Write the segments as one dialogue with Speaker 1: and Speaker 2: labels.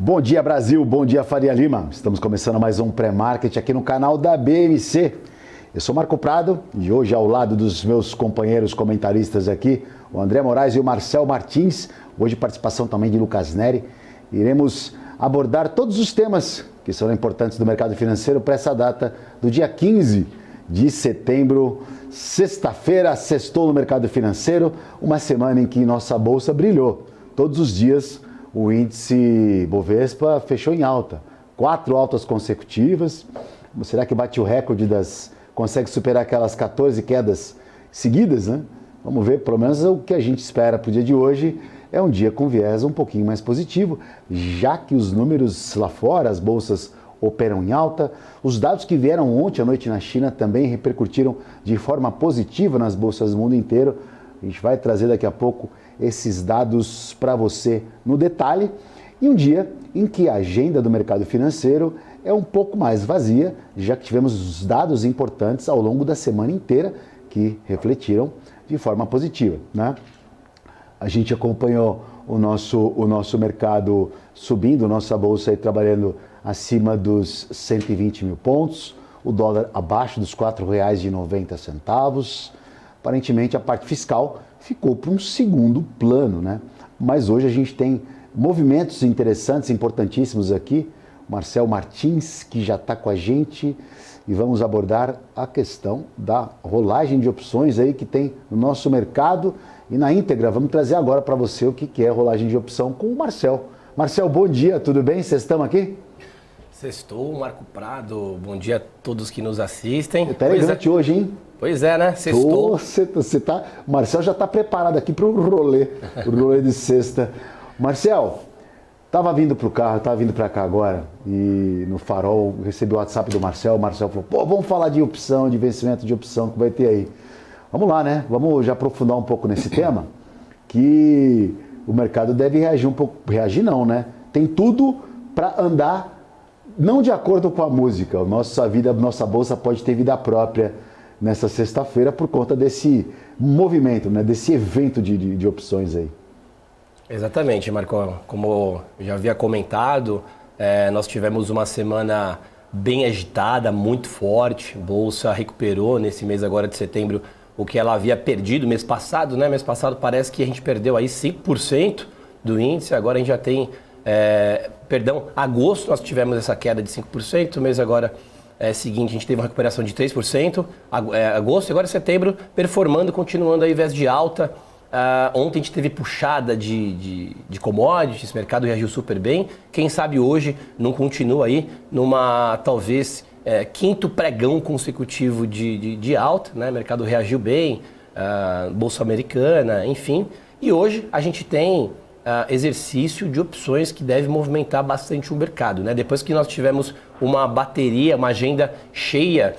Speaker 1: Bom dia, Brasil. Bom dia, Faria Lima. Estamos começando mais um pré-market aqui no canal da BMC. Eu sou Marco Prado e hoje, ao lado dos meus companheiros comentaristas aqui, o André Moraes e o Marcel Martins, hoje participação também de Lucas Neri, iremos abordar todos os temas que são importantes do mercado financeiro para essa data do dia 15 de setembro, sexta-feira, sextou no mercado financeiro, uma semana em que nossa bolsa brilhou. Todos os dias o índice Bovespa fechou em alta, 4 altas consecutivas. Será que bate o recorde consegue superar aquelas 14 quedas seguidas, né? Vamos ver, pelo menos o que a gente espera para o dia de hoje é um dia com viés um pouquinho mais positivo, já que os números lá fora, as bolsas operam em alta. Os dados que vieram ontem à noite na China também repercutiram de forma positiva nas bolsas do mundo inteiro. A gente vai trazer daqui a pouco esses dados para você no detalhe. E um dia em que a agenda do mercado financeiro é um pouco mais vazia, já que tivemos os dados importantes ao longo da semana inteira que refletiram de forma positiva, né? A gente acompanhou o nosso mercado subindo, nossa bolsa aí trabalhando acima dos 120 mil pontos, o dólar abaixo dos R$ 4,90. Aparentemente a parte fiscal ficou para um segundo plano, né? Mas hoje a gente tem movimentos interessantes, importantíssimos aqui. Marcel Martins, que já está com a gente, e vamos abordar a questão da rolagem de opções aí que tem no nosso mercado e na íntegra. Vamos trazer agora para você o que é rolagem de opção com o Marcel. Marcel, bom dia, tudo bem? Vocês estão aqui?
Speaker 2: Sextou, Marco Prado, bom dia a todos que nos assistem.
Speaker 1: Tá elegante hoje, hein?
Speaker 2: Pois é, né? Sextou.
Speaker 1: O Marcel já está preparado aqui para o rolê de sexta. Marcel, estava vindo para o carro, estava vindo para cá agora e no farol recebi o WhatsApp do Marcel. O Marcel falou, pô, vamos falar de opção, de vencimento de opção que vai ter aí. Vamos lá, né? Vamos já aprofundar um pouco nesse tema, que o mercado deve reagir um pouco. Reagir não, né? Tem tudo para andar não de acordo com a música. Nossa bolsa pode ter vida própria nessa sexta-feira por conta desse movimento, né? Desse evento de opções aí.
Speaker 2: Exatamente, Marco. Como eu já havia comentado, nós tivemos uma semana bem agitada, muito forte. A bolsa recuperou nesse mês agora de setembro o que ela havia perdido mês passado, né? Mês passado parece que a gente perdeu aí 5% do índice, agora a gente já tem... agosto nós tivemos essa queda de 5%, mês agora seguinte a gente teve uma recuperação de 3%, agosto e agora setembro performando, continuando aí ao invés de alta. Ontem a gente teve puxada de commodities, o mercado reagiu super bem, quem sabe hoje não continua aí numa talvez quinto pregão consecutivo de alta, né? O mercado reagiu bem, bolsa americana, enfim, e hoje a gente tem exercício de opções que deve movimentar bastante o mercado, né? Depois que nós tivemos uma bateria, uma agenda cheia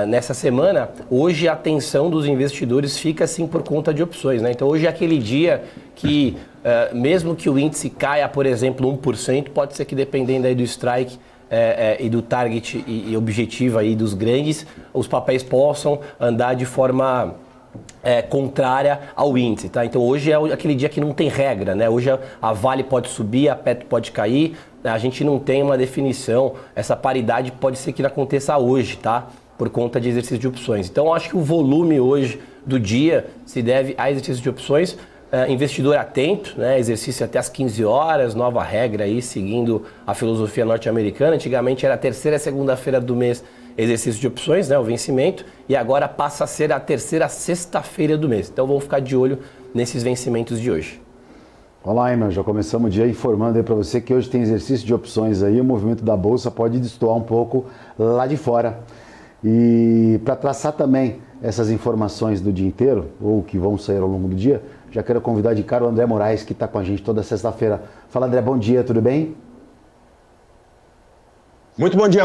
Speaker 2: nessa semana, hoje a atenção dos investidores fica assim por conta de opções, né? Então hoje é aquele dia que mesmo que o índice caia, por exemplo, 1%, pode ser que dependendo aí do strike e do target e objetivo aí dos grandes, os papéis possam andar de forma contrária ao índice, tá? Então hoje é aquele dia que não tem regra, né? Hoje a Vale pode subir, a Petro pode cair, a gente não tem uma definição, essa paridade pode ser que não aconteça hoje, tá? Por conta de exercício de opções. Então eu acho que o volume hoje do dia se deve a exercício de opções, investidor atento, né? Exercício até às 15 horas, nova regra aí, seguindo a filosofia norte-americana. Antigamente era a terceira segunda-feira do mês exercício de opções, né, o vencimento, e agora passa a ser a terceira sexta-feira do mês. Então vamos ficar de olho nesses vencimentos de hoje.
Speaker 1: Olá, Emer, já começamos o dia informando aí para você que hoje tem exercício de opções aí, o movimento da bolsa pode destoar um pouco lá de fora. E para traçar também essas informações do dia inteiro, ou que vão sair ao longo do dia, já quero convidar de cara o André Moraes, que está com a gente toda sexta-feira. Fala, André, bom dia, tudo bem?
Speaker 3: Muito bom dia,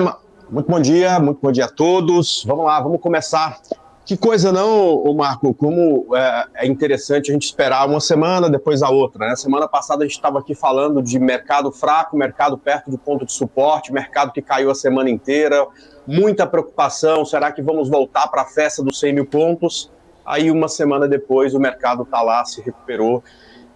Speaker 3: muito bom dia a todos. Vamos lá, vamos começar. Que coisa não, Marco, como é interessante a gente esperar uma semana depois a outra, né? Semana passada a gente estava aqui falando de mercado fraco, mercado perto do ponto de suporte, mercado que caiu a semana inteira, muita preocupação, será que vamos voltar para a festa dos 100 mil pontos? Aí uma semana depois o mercado está lá, se recuperou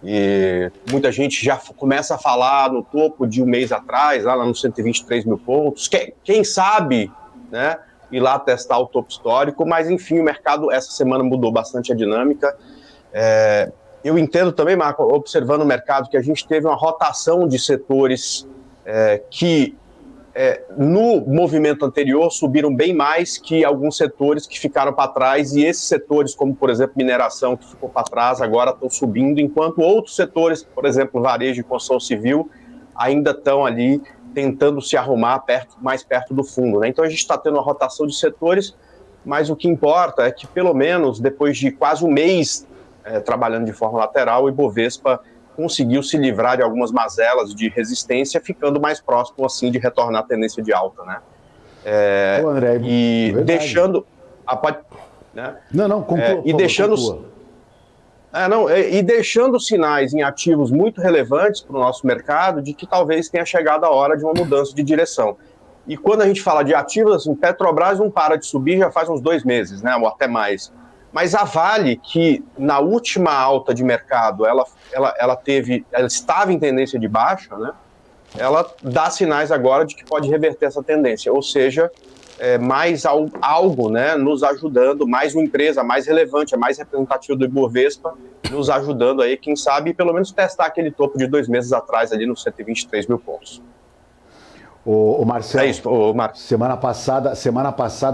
Speaker 3: E muita gente já começa a falar no topo de um mês atrás, lá nos 123 mil pontos. Quem sabe, né, ir lá testar o topo histórico, mas enfim, o mercado essa semana mudou bastante a dinâmica. Eu entendo também, Marco, observando o mercado, que a gente teve uma rotação de setores que no movimento anterior subiram bem mais que alguns setores que ficaram para trás, e esses setores, como por exemplo mineração, que ficou para trás, agora estão subindo, enquanto outros setores, por exemplo varejo e construção civil, ainda estão ali tentando se arrumar mais perto do fundo, né? Então a gente está tendo uma rotação de setores, mas o que importa é que pelo menos depois de quase um mês trabalhando de forma lateral, o Ibovespa conseguiu se livrar de algumas mazelas de resistência, ficando mais próximo, assim, de retornar à tendência de alta, né?
Speaker 1: Ô, André,
Speaker 3: e
Speaker 1: verdade.
Speaker 3: deixando... né?
Speaker 1: Não, conclua,
Speaker 3: e deixando... e deixando sinais em ativos muito relevantes para o nosso mercado de que talvez tenha chegado a hora de uma mudança de direção. E quando a gente fala de ativos, assim, Petrobras não para de subir já faz uns 2 meses, né, ou até mais. Mas a Vale, que na última alta de mercado ela estava em tendência de baixa, né? Ela dá sinais agora de que pode reverter essa tendência, ou seja, mais algo, né, nos ajudando, mais uma empresa mais relevante, mais representativa do Ibovespa, nos ajudando aí, quem sabe, pelo menos testar aquele topo de 2 meses atrás ali nos 123 mil pontos.
Speaker 1: O Marcelo,
Speaker 3: Marcos.
Speaker 1: Semana passada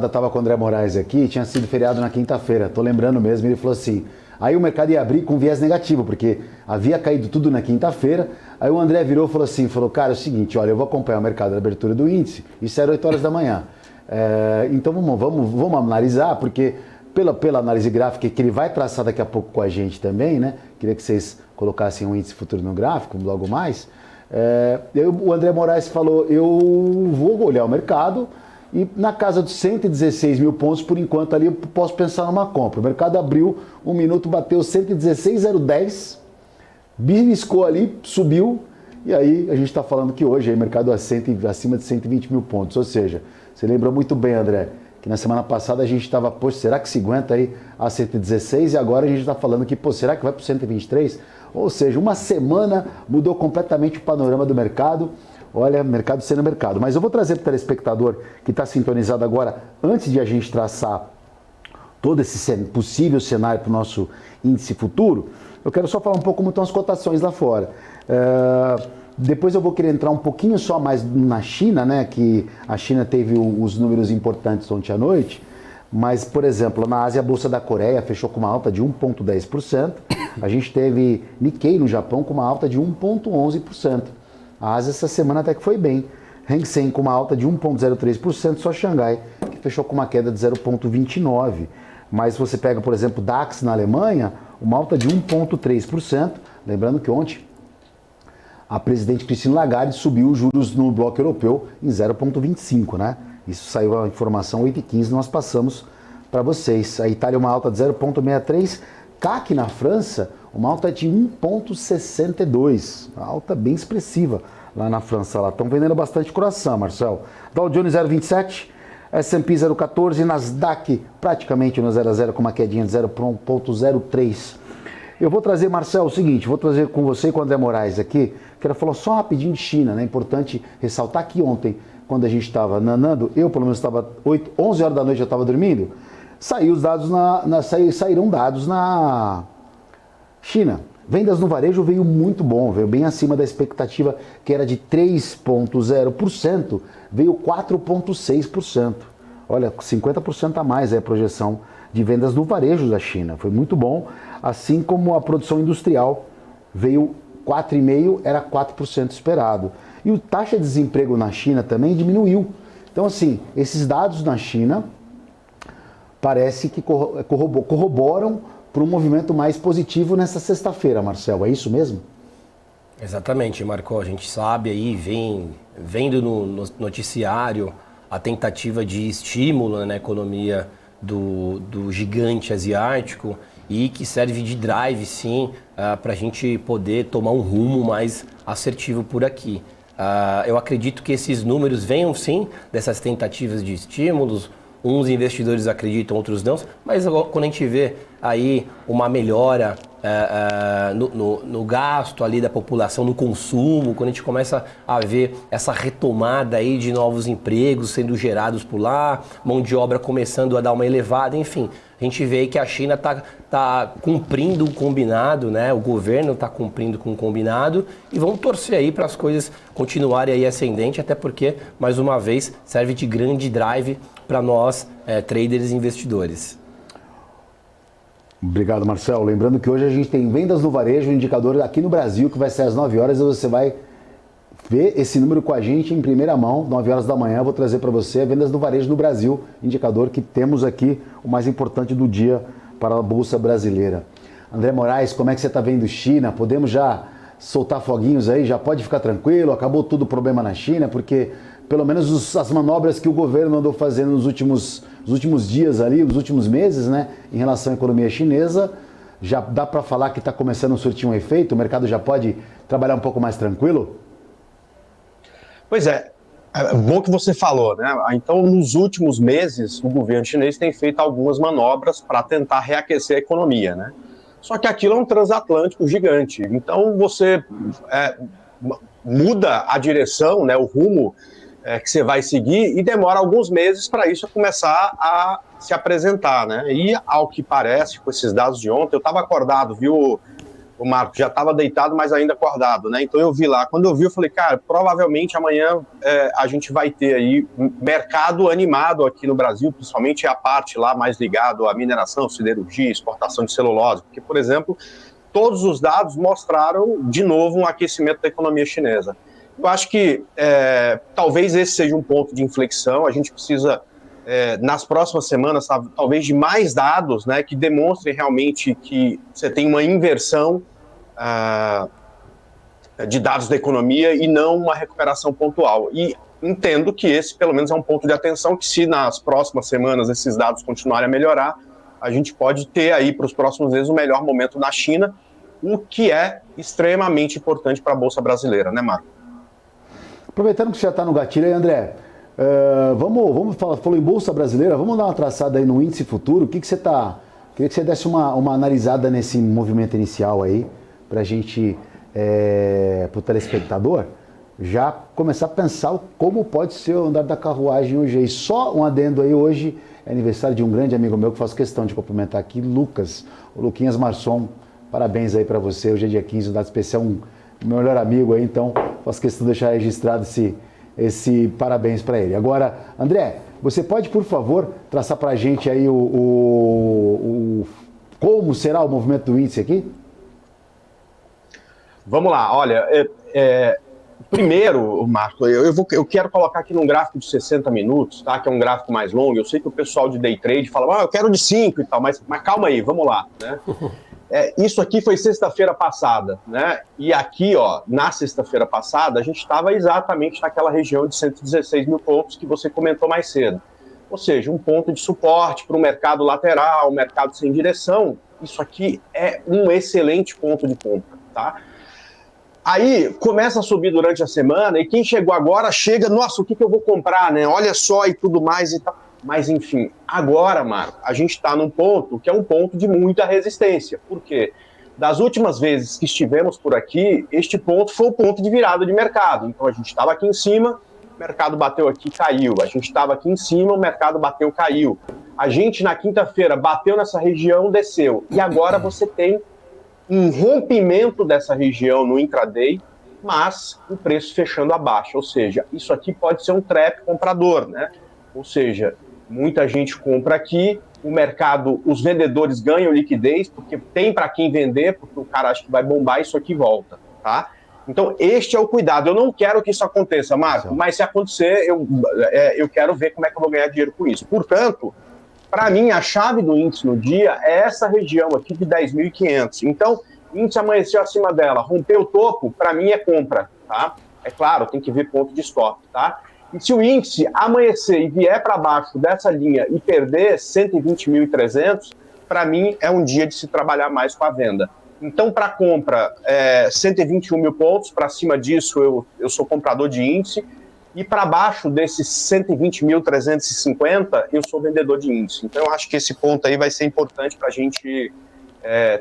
Speaker 1: estava com o André Moraes aqui, tinha sido feriado na quinta-feira, tô lembrando mesmo, ele falou assim, aí o mercado ia abrir com viés negativo, porque havia caído tudo na quinta-feira, aí o André virou e falou, cara, é o seguinte, olha, eu vou acompanhar o mercado da abertura do índice, isso era 8 horas da manhã, então vamos analisar, porque pela análise gráfica que ele vai traçar daqui a pouco com a gente também, né, queria que vocês colocassem um índice futuro no gráfico, logo mais. O André Moraes falou, eu vou olhar o mercado e na casa dos 116 mil pontos, por enquanto ali eu posso pensar numa compra. O mercado abriu, 1 minuto, bateu 116,010, beliscou ali, subiu, e aí a gente está falando que hoje o mercado acima de 120 mil pontos. Ou seja, você lembra muito bem, André, que na semana passada a gente estava, será que se aguenta aí a 116? E agora a gente está falando que, será que vai para 123? Ou seja, uma semana mudou completamente o panorama do mercado. Olha, mercado sendo mercado. Mas eu vou trazer para o telespectador que está sintonizado agora, antes de a gente traçar todo esse possível cenário para o nosso índice futuro, eu quero só falar um pouco como estão as cotações lá fora. Depois eu vou querer entrar um pouquinho só mais na China, né? Que a China teve os números importantes ontem à noite. Mas, por exemplo, na Ásia, a Bolsa da Coreia fechou com uma alta de 1,10%. A gente teve Nikkei no Japão com uma alta de 1,11%. A Ásia essa semana até que foi bem. Hang Seng com uma alta de 1,03%, só Xangai, que fechou com uma queda de 0,29%. Mas você pega, por exemplo, DAX na Alemanha, uma alta de 1,3%. Lembrando que ontem a presidente Christine Lagarde subiu os juros no bloco europeu em 0,25%, né? Isso saiu a informação 8h15, nós passamos para vocês. A Itália uma alta de 0,63%, CAC na França uma alta de 1,62%, uma alta bem expressiva lá na França. Lá estão vendendo bastante coração, Marcel. Dow Jones 0,27%, S&P 0,14%, Nasdaq praticamente no 0 a 0 com uma quedinha de 0,03%. Eu vou trazer, Marcel, o seguinte, vou trazer com você e com o André Moraes aqui, quero falar só rapidinho de China, né? É importante ressaltar que ontem, quando a gente estava nanando, eu pelo menos estava 11 horas da noite, já estava dormindo, saíram dados na China. Vendas no varejo veio muito bom, veio bem acima da expectativa, que era de 3,0%, veio 4,6%. Olha, 50% a mais é a projeção de vendas no varejo da China, foi muito bom, assim como a produção industrial veio 4,5%, era 4% esperado. E a taxa de desemprego na China também diminuiu. Então, assim, esses dados na China parece que corroboram para um movimento mais positivo nessa sexta-feira, Marcel. É isso mesmo?
Speaker 2: Exatamente, Marco. A gente sabe aí, vendo no noticiário a tentativa de estímulo na economia do gigante asiático e que serve de drive, sim, para a gente poder tomar um rumo mais assertivo por aqui. Eu acredito que esses números venham, sim, dessas tentativas de estímulos. Uns investidores acreditam, outros não, mas quando a gente vê aí uma melhora no gasto ali da população, no consumo, quando a gente começa a ver essa retomada aí de novos empregos sendo gerados por lá, mão de obra começando a dar uma elevada, enfim, a gente vê que a China tá cumprindo o combinado, né? O governo está cumprindo com o combinado e vamos torcer aí para as coisas continuarem aí ascendente, até porque, mais uma vez, serve de grande drive para nós, traders e investidores.
Speaker 1: Obrigado, Marcelo. Lembrando que hoje a gente tem vendas no varejo, um indicador aqui no Brasil, que vai ser às 9 horas, e você vai ver esse número com a gente em primeira mão, 9 horas da manhã. Eu vou trazer para você vendas no varejo no Brasil, indicador que temos aqui, o mais importante do dia para a Bolsa Brasileira. André Moraes, como é que você está vendo China? Podemos já soltar foguinhos aí? Já pode ficar tranquilo? Acabou todo o problema na China? Porque pelo menos as manobras que o governo andou fazendo nos últimos dias ali, nos últimos meses, né, em relação à economia chinesa, já dá para falar que está começando a surtir um efeito? O mercado já pode trabalhar um pouco mais tranquilo?
Speaker 3: Pois é bom que você falou, né? Então, nos últimos meses, o governo chinês tem feito algumas manobras para tentar reaquecer a economia, né? Só que aquilo é um transatlântico gigante. Então, você muda a direção, né, o rumo que você vai seguir e demora alguns meses para isso começar a se apresentar, né? E, ao que parece, com esses dados de ontem, eu estava acordado, viu, o Marco? Já estava deitado, mas ainda acordado, né? Então eu vi lá. Quando eu vi, eu falei, cara, provavelmente amanhã a gente vai ter aí um mercado animado aqui no Brasil, principalmente a parte lá mais ligada à mineração, siderurgia, exportação de celulose, porque, por exemplo, todos os dados mostraram, de novo, um aquecimento da economia chinesa. Eu acho que talvez esse seja um ponto de inflexão. A gente precisa, nas próximas semanas, talvez de mais dados, né, que demonstrem realmente que você tem uma inversão de dados da economia e não uma recuperação pontual. E entendo que esse, pelo menos, é um ponto de atenção, que se nas próximas semanas esses dados continuarem a melhorar, a gente pode ter aí para os próximos meses o melhor momento na China, o que é extremamente importante para a Bolsa Brasileira, né, Marco?
Speaker 1: Aproveitando que você já está no gatilho aí, André, vamos falar, falou em Bolsa Brasileira, vamos dar uma traçada aí no índice futuro. Queria que você desse uma analisada nesse movimento inicial aí, para a gente, para o telespectador, já começar a pensar como pode ser o andar da carruagem hoje aí. Só um adendo aí, hoje é aniversário de um grande amigo meu que faço questão de cumprimentar aqui, Lucas, o Luquinhas Marçom. Parabéns aí para você, hoje é dia 15, um dado especial, um melhor amigo aí, então faço questão de deixar registrado esse parabéns para ele. Agora, André, você pode, por favor, traçar para a gente aí como será o movimento do índice aqui?
Speaker 3: Vamos lá, olha, primeiro, Marco, eu quero colocar aqui num gráfico de 60 minutos, tá? Que é um gráfico mais longo. Eu sei que o pessoal de day trade fala, eu quero de 5 e tal, mas calma aí, vamos lá, né? Isso aqui foi sexta-feira passada, né? E aqui, ó, na sexta-feira passada, a gente estava exatamente naquela região de 116 mil pontos que você comentou mais cedo. Ou seja, um ponto de suporte para o mercado lateral, um mercado sem direção. Isso aqui é um excelente ponto de compra, tá? Aí começa a subir durante a semana e quem chegou agora chega, nossa, o que eu vou comprar, né? Olha só e tudo mais e tal. Mas, enfim, agora, Marco, a gente está num ponto que é um ponto de muita resistência. Por quê? Das últimas vezes que estivemos por aqui, este ponto foi o ponto de virada de mercado. Então, a gente estava aqui em cima, o mercado bateu aqui, caiu. A gente estava aqui em cima, o mercado bateu, caiu. A gente, na quinta-feira, bateu nessa região, desceu. E agora você tem um rompimento dessa região no intraday, mas o preço fechando abaixo. Ou seja, isso aqui pode ser um trap comprador, né? Ou seja, muita gente compra aqui, o mercado, os vendedores ganham liquidez, porque tem para quem vender, porque o cara acha que vai bombar, isso aqui volta, tá? Então, este é o cuidado. Eu não quero que isso aconteça, Marco, mas se acontecer, eu quero ver como é que eu vou ganhar dinheiro com isso. Portanto, para mim, a chave do índice no dia é essa região aqui de 10.500. Então, o índice amanheceu acima dela, rompeu o topo, para mim é compra, tá? É claro, tem que ver ponto de stop, tá? E se o índice amanhecer e vier para baixo dessa linha e perder 120.300, para mim é um dia de se trabalhar mais com a venda. Então, para compra, 121 mil pontos, para cima disso eu sou comprador de índice, e para baixo desses 120.350, eu sou vendedor de índice. Então, eu acho que esse ponto aí vai ser importante para a gente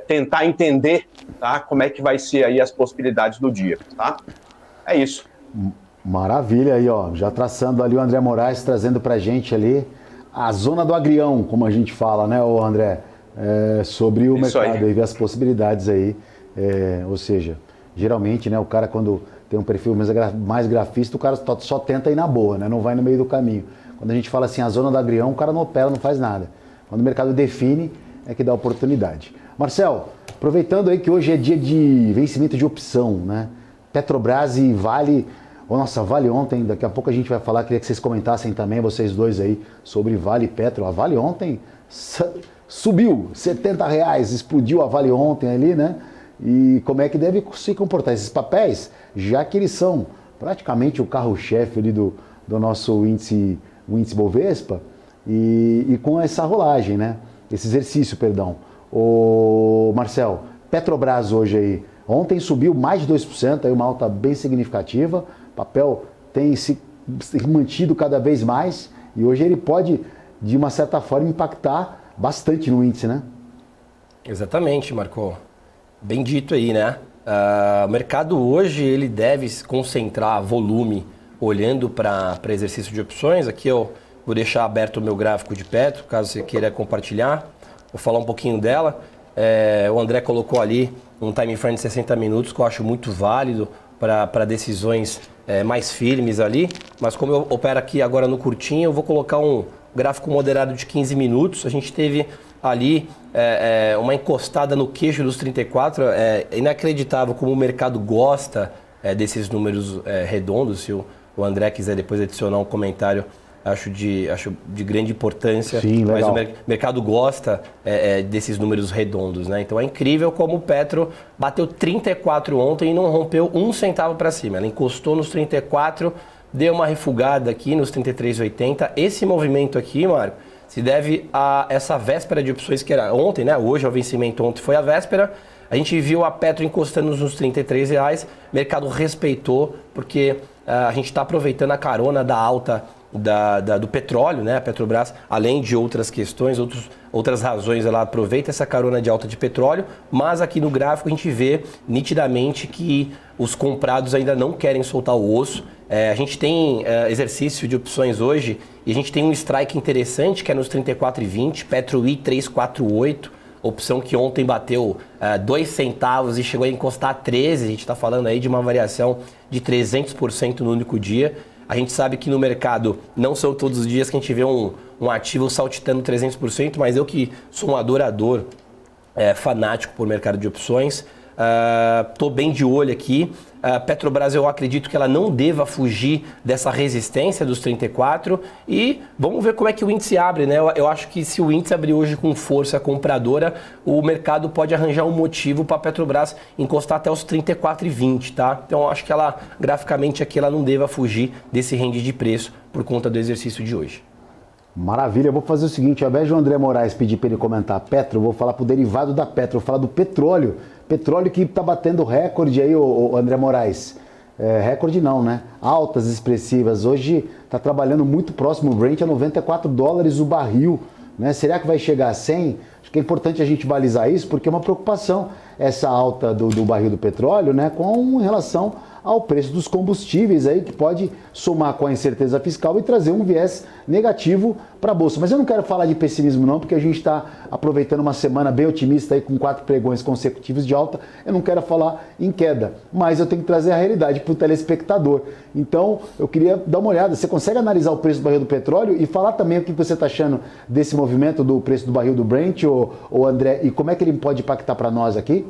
Speaker 3: tentar entender, tá, como é que vai ser aí as possibilidades do dia, tá? É isso.
Speaker 1: Maravilha aí, ó, já traçando ali o André Moraes, trazendo pra gente ali a zona do agrião, como a gente fala, né, o André, sobre o
Speaker 3: Isso
Speaker 1: mercado
Speaker 3: aí.
Speaker 1: e as possibilidades aí, ou seja, geralmente, né, o cara quando tem um perfil mais grafista, o cara só tenta ir na boa, né, não vai no meio do caminho. Quando a gente fala assim, a zona do agrião, o cara não opera, não faz nada. Quando o mercado define, é que dá oportunidade. Marcel, aproveitando aí que hoje é dia de vencimento de opção, né, Petrobras e Vale. Nossa, Vale ontem, daqui a pouco a gente vai falar, queria que vocês comentassem também, vocês dois aí, sobre Vale e Petro. A Vale ontem subiu R$70, explodiu a Vale ontem ali, né? E como é que deve se comportar esses papéis, já que eles são praticamente o carro-chefe ali do nosso índice, o índice Bovespa, e com essa rolagem, né? Esse exercício, perdão. O Marcel, Petrobras hoje aí, ontem subiu mais de 2%, aí uma alta bem significativa. O papel tem se mantido cada vez mais e hoje ele pode, de uma certa forma, impactar bastante no índice, né?
Speaker 2: Exatamente, Marco. Bem dito aí, né? O mercado hoje ele deve se concentrar volume olhando para exercício de opções. Aqui eu vou deixar aberto o meu gráfico de Petro, caso você queira compartilhar. Vou falar um pouquinho dela. O André colocou ali um time frame de 60 minutos, que eu acho muito válido para decisões mais firmes ali. Mas como eu opero aqui agora no curtinho, eu vou colocar um gráfico moderado de 15 minutos. A gente teve ali uma encostada no queixo dos 34. É inacreditável como o mercado gosta desses números redondos. Se o André quiser depois adicionar um comentário, acho de grande importância.
Speaker 1: Sim, legal.
Speaker 2: Mas o mercado gosta desses números redondos, né? Então é incrível como o Petro bateu 34 ontem e não rompeu um centavo para cima. Ela encostou nos 34, deu uma refugada aqui nos 33,80. Esse movimento aqui, Marco, se deve a essa véspera de opções que era ontem, né? Hoje é o vencimento, ontem foi a véspera. A gente viu a Petro encostando nos R$33, o mercado respeitou, porque a gente está aproveitando a carona da alta do petróleo, né? A Petrobras, além de outras questões, outras razões, ela aproveita essa carona de alta de petróleo, mas aqui no gráfico a gente vê nitidamente que os comprados ainda não querem soltar o osso. A gente tem exercício de opções hoje e a gente tem um strike interessante que é nos 34,20, Petro I 348, opção que ontem bateu 2 centavos e chegou a encostar a 13, a gente está falando aí de uma variação de 300% no único dia. A gente sabe que no mercado não são todos os dias que a gente vê um ativo saltitando 300%, mas eu que sou um adorador, fanático por mercado de opções, estou bem de olho aqui. Petrobras, eu acredito que ela não deva fugir dessa resistência dos 34 e vamos ver como é que o índice abre, né? Eu acho que se o índice abrir hoje com força compradora, o mercado pode arranjar um motivo para a Petrobras encostar até os 34,20, tá? Então eu acho que ela, graficamente aqui, ela não deva fugir desse range de preço por conta do exercício de hoje.
Speaker 1: Maravilha, eu vou fazer o seguinte, ao invés de o André Moraes pedir para ele comentar Petro, eu vou falar para o derivado da Petro, eu vou falar do petróleo. Petróleo que está batendo recorde aí, o André Moraes. Recorde não, né? Altas expressivas. Hoje está trabalhando muito próximo o Brent a $94 o barril, né? Será que vai chegar a 100? Acho que é importante a gente balizar isso, porque é uma preocupação essa alta do barril do petróleo, né? Com relação ao preço dos combustíveis aí, que pode somar com a incerteza fiscal e trazer um viés negativo para a Bolsa. Mas eu não quero falar de pessimismo não, porque a gente está aproveitando uma semana bem otimista aí com 4 pregões consecutivos de alta. Eu não quero falar em queda, mas eu tenho que trazer a realidade para o telespectador. Então, eu queria dar uma olhada. Você consegue analisar o preço do barril do petróleo e falar também o que você está achando desse movimento do preço do barril do Brent, ou André, e como é que ele pode impactar para nós aqui?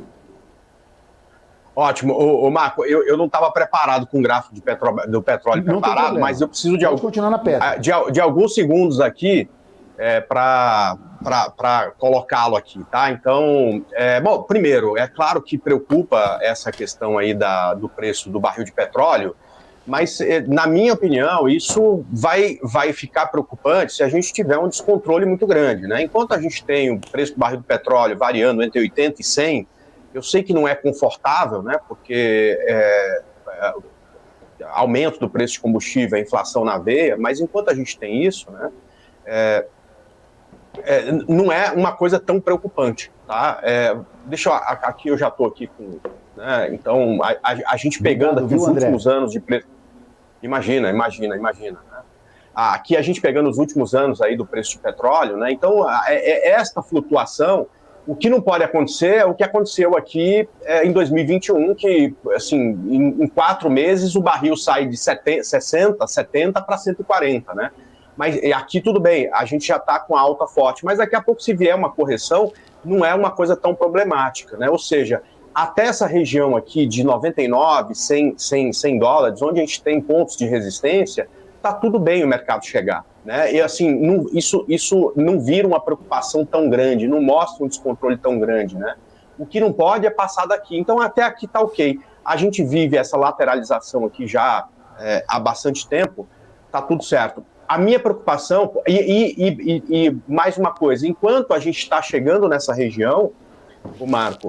Speaker 3: Ótimo. Marco, eu não estava preparado com o gráfico do petróleo preparado, mas eu preciso
Speaker 1: continuar na pedra.
Speaker 3: de alguns segundos aqui para colocá-lo aqui, tá? Então, bom, primeiro, é claro que preocupa essa questão aí do preço do barril de petróleo, mas, na minha opinião, isso vai ficar preocupante se a gente tiver um descontrole muito grande, né? Enquanto a gente tem o preço do barril do petróleo variando entre 80 e 100, eu sei que não é confortável, né? Porque aumento do preço de combustível, a inflação na veia, mas enquanto a gente tem isso, né? Não é uma coisa tão preocupante, tá? Aqui eu já estou aqui com... Né? Então, a gente pegando aqui os últimos anos de preço... Imagina. Né? Aqui a gente pegando os últimos anos aí do preço de petróleo, né? Então, esta flutuação, o que não pode acontecer é o que aconteceu aqui em 2021, que, assim, em 4 meses o barril sai de 60, 70 para 140, né? Mas aqui tudo bem, a gente já está com alta forte, mas daqui a pouco, se vier uma correção, não é uma coisa tão problemática, né? Ou seja, até essa região aqui de 99, 100 dólares, onde a gente tem pontos de resistência, está tudo bem o mercado chegar, né? E assim, isso não vira uma preocupação tão grande, não mostra um descontrole tão grande, né? O que não pode é passar daqui. Então, até aqui está ok. A gente vive essa lateralização aqui já há bastante tempo, está tudo certo. A minha preocupação, e mais uma coisa, enquanto a gente está chegando nessa região, o Marco,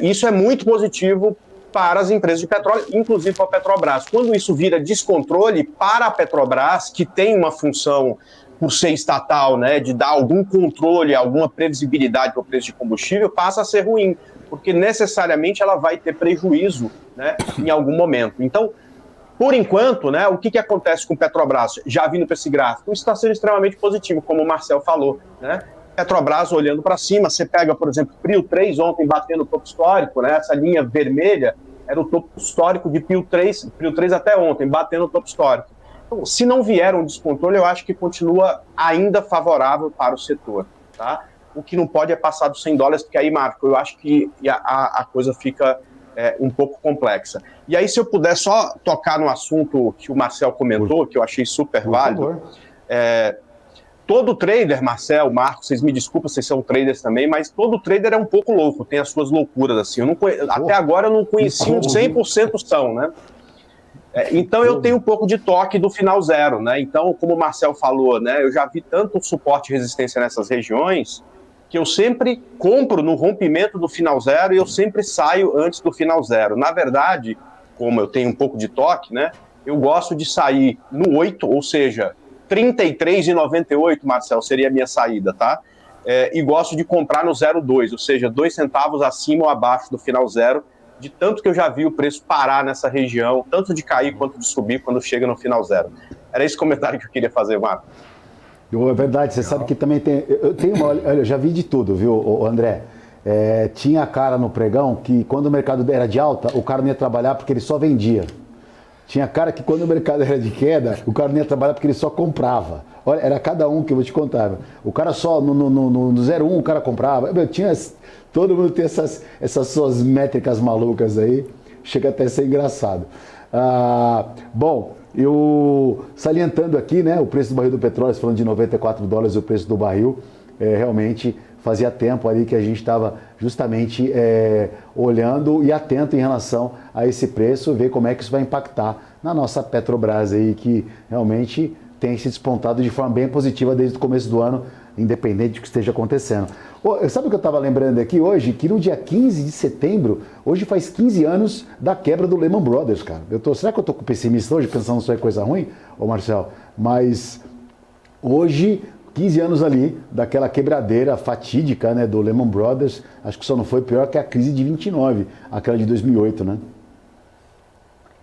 Speaker 3: isso é muito positivo para as empresas de petróleo, inclusive para a Petrobras. Quando isso vira descontrole para a Petrobras, que tem uma função, por ser estatal, né, de dar algum controle, alguma previsibilidade para o preço de combustível, passa a ser ruim, porque necessariamente ela vai ter prejuízo, né, em algum momento. Então, por enquanto, né, o que acontece com Petrobras? Já vindo para esse gráfico, isso está sendo extremamente positivo, como o Marcel falou, né? Petrobras olhando para cima, você pega, por exemplo, Prio 3 ontem batendo o topo histórico, né? Essa linha vermelha era o topo histórico de Prio 3 até ontem, batendo o topo histórico. Então, se não vier um descontrole, eu acho que continua ainda favorável para o setor, tá? O que não pode é passar dos 100 dólares, porque aí, Marco, eu acho que a coisa fica um pouco complexa. E aí, se eu puder só tocar no assunto que o Marcel comentou, que eu achei super válido, todo trader, Marcel, Marcos, vocês me desculpem, vocês são traders também, mas todo trader é um pouco louco, tem as suas loucuras, assim. Até agora eu não conheci um 100% são, né? Então eu tenho um pouco de toque do final zero, né? Então, como o Marcel falou, né, eu já vi tanto suporte e resistência nessas regiões que eu sempre compro no rompimento do final zero e eu sempre saio antes do final zero. Na verdade, como eu tenho um pouco de toque, né, eu gosto de sair no 8, ou seja, 33,98, Marcel, seria a minha saída, tá? E gosto de comprar no 0,2, ou seja, 2 centavos acima ou abaixo do final zero, de tanto que eu já vi o preço parar nessa região, tanto de cair quanto de subir quando chega no final zero. Era esse comentário que eu queria fazer, Marco.
Speaker 1: É verdade, você sabe que também tem... Eu já vi de tudo, viu, André? Tinha cara no pregão que quando o mercado era de alta, o cara não ia trabalhar porque ele só vendia. Tinha cara que quando o mercado era de queda, o cara não ia trabalhar porque ele só comprava. Olha, era cada um que eu vou te contar. O cara só, no 0,1 o cara comprava. Todo mundo tem essas suas métricas malucas aí. Chega até a ser engraçado. Bom, eu salientando aqui, né, o preço do barril do petróleo, falando de 94 dólares o preço do barril, realmente fazia tempo ali que a gente estava justamente olhando e atento em relação a esse preço, ver como é que isso vai impactar na nossa Petrobras aí, que realmente tem se despontado de forma bem positiva desde o começo do ano, independente do que esteja acontecendo. Sabe o que eu estava lembrando aqui hoje? Que no dia 15 de setembro, hoje faz 15 anos da quebra do Lehman Brothers, cara. Será que eu estou pessimista hoje, pensando se é coisa ruim, Marcel? Mas hoje... 15 anos ali, daquela quebradeira fatídica, né, do Lehman Brothers, acho que só não foi pior que a crise de 29, aquela de 2008, né?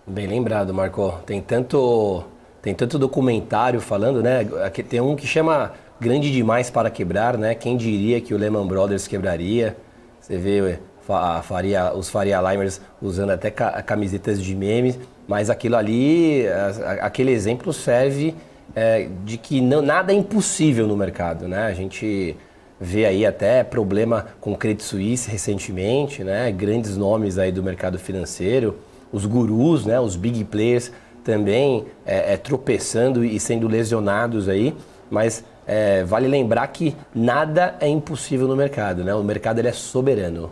Speaker 2: Bem lembrado, Marco. Tem tanto documentário falando, né? Tem um que chama Grande Demais para Quebrar, né? Quem diria que o Lehman Brothers quebraria? Você vê os Faria Limers usando até camisetas de memes, mas aquilo ali, aquele exemplo serve... de que nada é impossível no mercado, né? A gente vê aí até problema com o Credit Suisse recentemente, né? Grandes nomes aí do mercado financeiro, os gurus, né? Os big players também tropeçando e sendo lesionados aí, mas vale lembrar que nada é impossível no mercado, né? O mercado ele é soberano.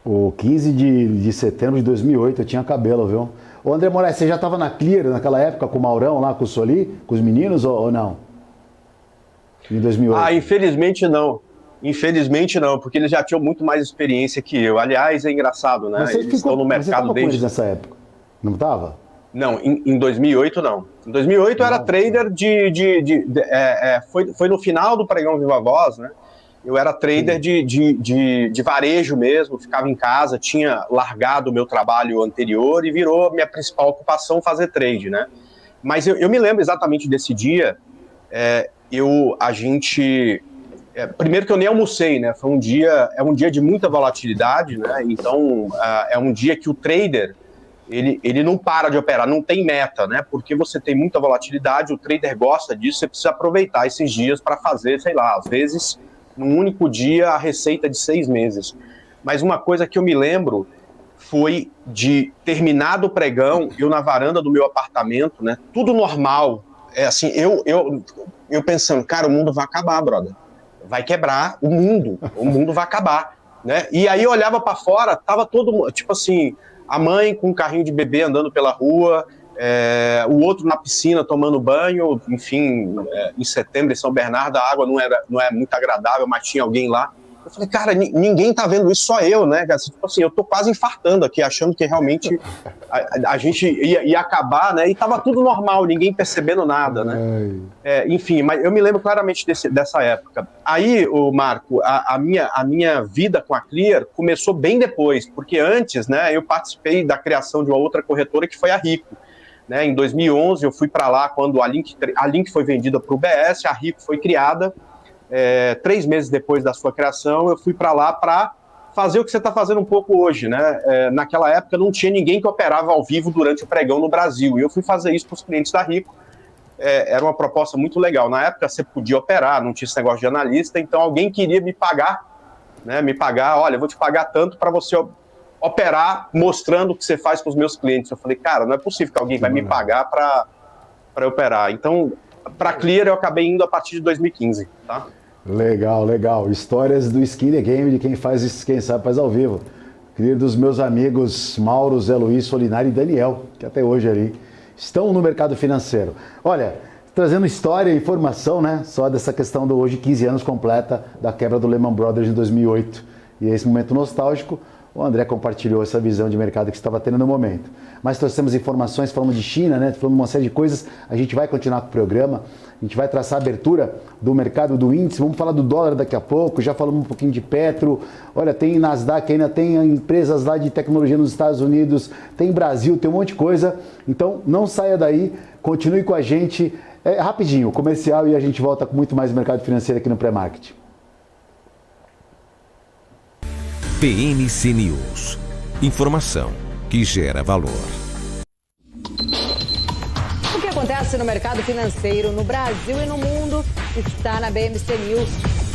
Speaker 1: O 15 de setembro de 2008 eu tinha cabelo, viu? Ô André Moraes, você já estava na Clear naquela época com o Maurão lá, com o Soli, com os meninos ou não? Em 2008?
Speaker 3: Infelizmente não. Infelizmente não, porque eles já tinham muito mais experiência que eu. Aliás, é engraçado, né?
Speaker 1: Eles estão no mercado desde... com eles nessa época, não estava?
Speaker 3: Não, em 2008 não. Em 2008 eu era trader foi no final do pregão Viva Voz, né? Eu era trader de varejo mesmo, ficava em casa, tinha largado o meu trabalho anterior e virou minha principal ocupação fazer trade, né? Mas eu me lembro exatamente desse dia, primeiro que eu nem almocei, né? É um dia de muita volatilidade, né? Então, é um dia que o trader, ele não para de operar, não tem meta, né? Porque você tem muita volatilidade, o trader gosta disso, você precisa aproveitar esses dias para fazer, sei lá, às vezes, num único dia, a receita de 6 meses. Mas uma coisa que eu me lembro foi de terminado o pregão, eu na varanda do meu apartamento, né? Tudo normal. Assim, eu pensando, cara, o mundo vai acabar, brother. Vai quebrar o mundo vai acabar, né? E aí eu olhava para fora, tava todo, tipo assim, a mãe com um carrinho de bebê andando pela rua, o outro na piscina tomando banho, enfim, em setembro em São Bernardo a água não é muito agradável, mas tinha alguém lá. Eu falei, cara, ninguém tá vendo isso, só eu, né? Tipo assim, eu tô quase infartando aqui, achando que realmente a gente ia acabar, né? E tava tudo normal, ninguém percebendo nada, né? Enfim, mas eu me lembro claramente dessa época. Aí, Marco, a minha vida com a Clear começou bem depois, porque antes, né, eu participei da criação de uma outra corretora que foi a Rico. Né? Em 2011, eu fui para lá quando a Link foi vendida para o UBS, a Rico foi criada. 3 meses depois da sua criação, eu fui para lá para fazer o que você está fazendo um pouco hoje, né? Naquela época não tinha ninguém que operava ao vivo durante o pregão no Brasil, e eu fui fazer isso para os clientes da Rico. Era uma proposta muito legal. Na época você podia operar, não tinha esse negócio de analista, então alguém queria me pagar, né? Olha, eu vou te pagar tanto para você operar mostrando o que você faz com os meus clientes. Eu falei, cara, não é possível que alguém vai me pagar para operar. Então, para a Clear eu acabei indo a partir de 2015, tá?
Speaker 1: Legal, legal. Histórias do Skin the Game, de quem faz isso, quem sabe faz ao vivo. Queria dos meus amigos Mauro, Zé Luiz, Solinari e Daniel, que até hoje ali estão no mercado financeiro. Olha, trazendo história e informação, né? Só dessa questão do hoje 15 anos completa da quebra do Lehman Brothers em 2008. E esse momento nostálgico, o André compartilhou essa visão de mercado que estava tendo no momento. Mas trouxemos informações, falamos de China, né? Falamos uma série de coisas. A gente vai continuar com o programa. A gente vai traçar a abertura do mercado do índice. Vamos falar do dólar daqui a pouco. Já falamos um pouquinho de Petro. Olha, tem Nasdaq ainda, tem empresas lá de tecnologia nos Estados Unidos, tem Brasil, tem um monte de coisa. Então, não saia daí. Continue com a gente. Rapidinho, comercial, e a gente volta com muito mais mercado financeiro aqui no Pré-Market.
Speaker 4: PNC News. Informação que gera valor.
Speaker 5: O que acontece no mercado financeiro no Brasil e no mundo está na BMC News.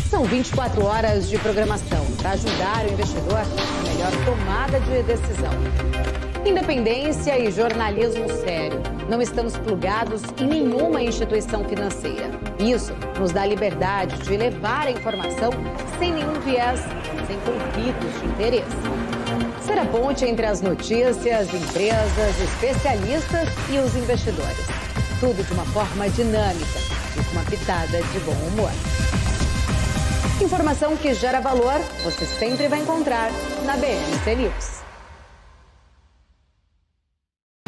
Speaker 5: São 24 horas de programação para ajudar o investidor na melhor tomada de decisão. Independência e jornalismo sério. Não estamos plugados em nenhuma instituição financeira. Isso nos dá liberdade de levar a informação sem nenhum viés, sem conflitos de interesse. Ser a ponte entre as notícias, empresas, especialistas e os investidores. Tudo de uma forma dinâmica e com uma pitada de bom humor. Informação que gera valor, você sempre vai encontrar na BMC News.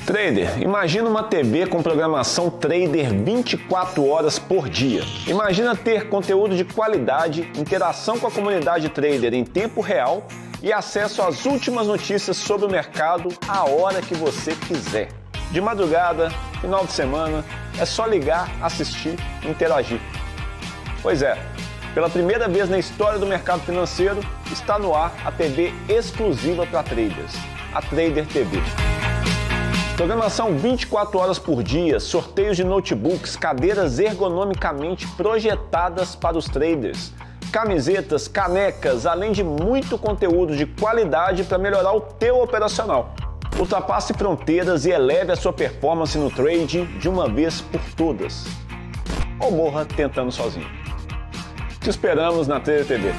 Speaker 6: Trader, imagina uma TV com programação Trader 24 horas por dia. Imagina ter conteúdo de qualidade, interação com a comunidade Trader em tempo real e acesso às últimas notícias sobre o mercado a hora que você quiser. De madrugada, final de semana, é só ligar, assistir e interagir. Pois é, pela primeira vez na história do mercado financeiro, está no ar a TV exclusiva para traders, a Trader TV. Programação 24 horas por dia, sorteios de notebooks, cadeiras ergonomicamente projetadas para os traders, camisetas, canecas, além de muito conteúdo de qualidade para melhorar o teu operacional. Ultrapasse fronteiras e eleve a sua performance no trade de uma vez por todas. Ou morra tentando sozinho. Te esperamos na Trader TV.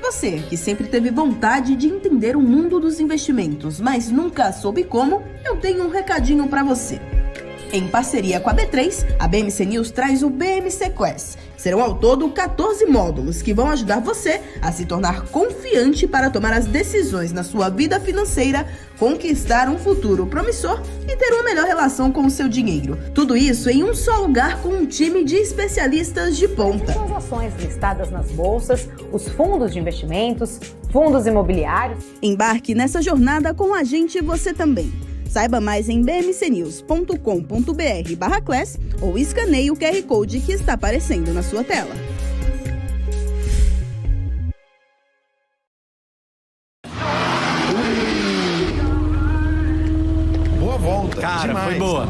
Speaker 7: Você que sempre teve vontade de entender o mundo dos investimentos, mas nunca soube como, eu tenho um recadinho para você. Em parceria com a B3, a BMC News traz o BMC Class. Serão ao todo 14 módulos que vão ajudar você a se tornar confiante para tomar as decisões na sua vida financeira, conquistar um futuro promissor e ter uma melhor relação com o seu dinheiro. Tudo isso em um só lugar com um time de especialistas de ponta.
Speaker 5: São as ações listadas nas bolsas, os fundos de investimentos, fundos imobiliários.
Speaker 7: Embarque nessa jornada com a gente você também. Saiba mais em bmcnews.com.br/class ou escaneie o QR Code que está aparecendo na sua tela.
Speaker 8: Boa volta.
Speaker 9: Cara,
Speaker 8: demais.
Speaker 9: foi boa.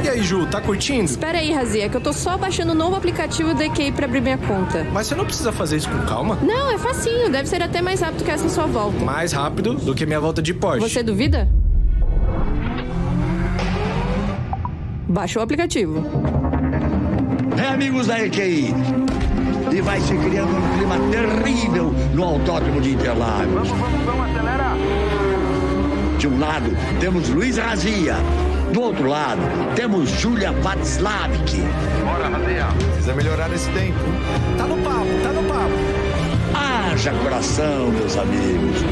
Speaker 9: E aí, Ju, tá curtindo?
Speaker 10: Espera aí, Razia, que eu tô só baixando o novo aplicativo do EQI pra abrir minha conta.
Speaker 9: Mas você não precisa fazer isso com calma?
Speaker 10: Não, é facinho, deve ser até mais rápido que essa sua volta.
Speaker 9: Mais rápido do que minha volta de Porsche.
Speaker 10: Você duvida? Baixa o aplicativo.
Speaker 11: Amigos da EQI, e vai se criando um clima terrível no Autódromo de Interlagos.
Speaker 12: Vamos acelerar.
Speaker 11: De um lado, temos Luiz Razia. Do outro lado, temos Júlia Václavik.
Speaker 12: Bora, Razia.
Speaker 8: Precisa melhorar esse tempo.
Speaker 9: Tá no papo, tá no papo.
Speaker 11: Haja coração, meus amigos.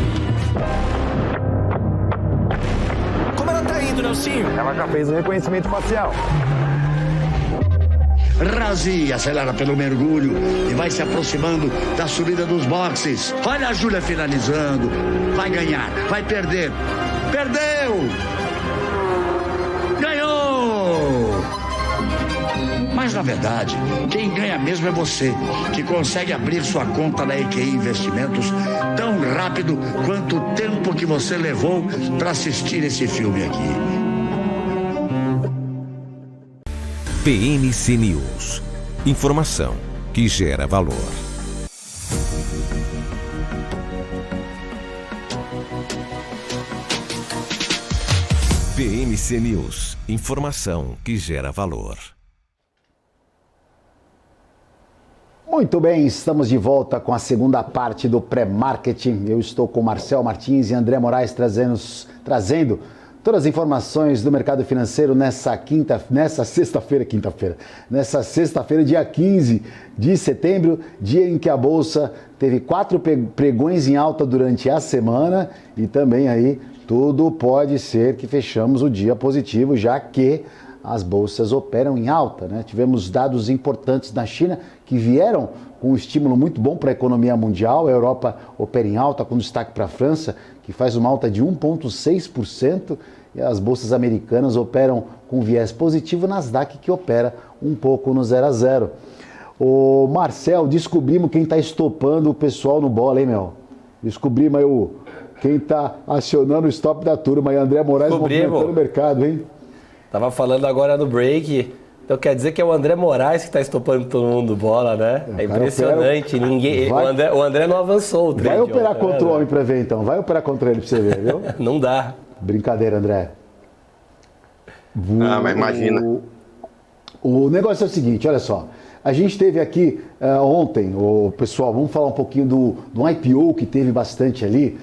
Speaker 9: Como ela tá indo, Nelsinho?
Speaker 8: Ela já fez o reconhecimento facial.
Speaker 11: Razia acelera pelo mergulho e vai se aproximando da subida dos boxes. Olha a Júlia finalizando. Vai ganhar, vai perder. Perdeu! Ganhou! Mas na verdade, quem ganha mesmo é você, que consegue abrir sua conta na EQI Investimentos tão rápido quanto o tempo que você levou para assistir esse filme aqui.
Speaker 4: PNC News. Informação que gera valor. PNC News. Informação que gera valor.
Speaker 1: Muito bem, estamos de volta com a segunda parte do pré-marketing. Eu estou com Marcel Martins e André Moraes trazendo todas as informações do mercado financeiro nessa sexta-feira, dia 15 de setembro, dia em que a Bolsa teve 4 pregões em alta durante a semana e também aí tudo pode ser que fechamos o dia positivo, já que as bolsas operam em alta, né? Tivemos dados importantes na China que vieram com um estímulo muito bom para a economia mundial. A Europa opera em alta, com destaque para a França, que faz uma alta de 1,6%, e as bolsas americanas operam com viés positivo, Nasdaq que opera um pouco no 0 a 0. Ô Marcel, descobrimos quem está estopando o pessoal no bola, hein, meu? Descobrimos aí quem está acionando o stop da turma, aí André Moraes movimentando o mercado, hein?
Speaker 2: Tava falando agora no break, então quer dizer que é o André Moraes que está estopando todo mundo bola, né? É impressionante, o André não avançou o trade.
Speaker 1: Vai operar contra o homem para ver então, vai operar contra ele para você ver, viu?
Speaker 2: Não dá.
Speaker 1: Brincadeira, André.
Speaker 3: Mas imagina.
Speaker 1: O negócio é o seguinte, olha só. A gente teve aqui ontem, pessoal, vamos falar um pouquinho do IPO que teve bastante ali,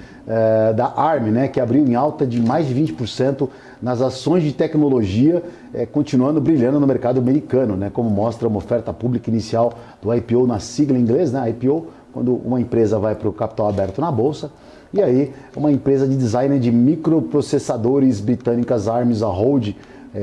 Speaker 1: da ARM, né, que abriu em alta de mais de 20% nas ações de tecnologia, continuando brilhando no mercado americano, né, como mostra uma oferta pública inicial do IPO na sigla em inglês, né, IPO, quando uma empresa vai para o capital aberto na bolsa. E aí, uma empresa de design de microprocessadores britânicas, ARMS, a Hold,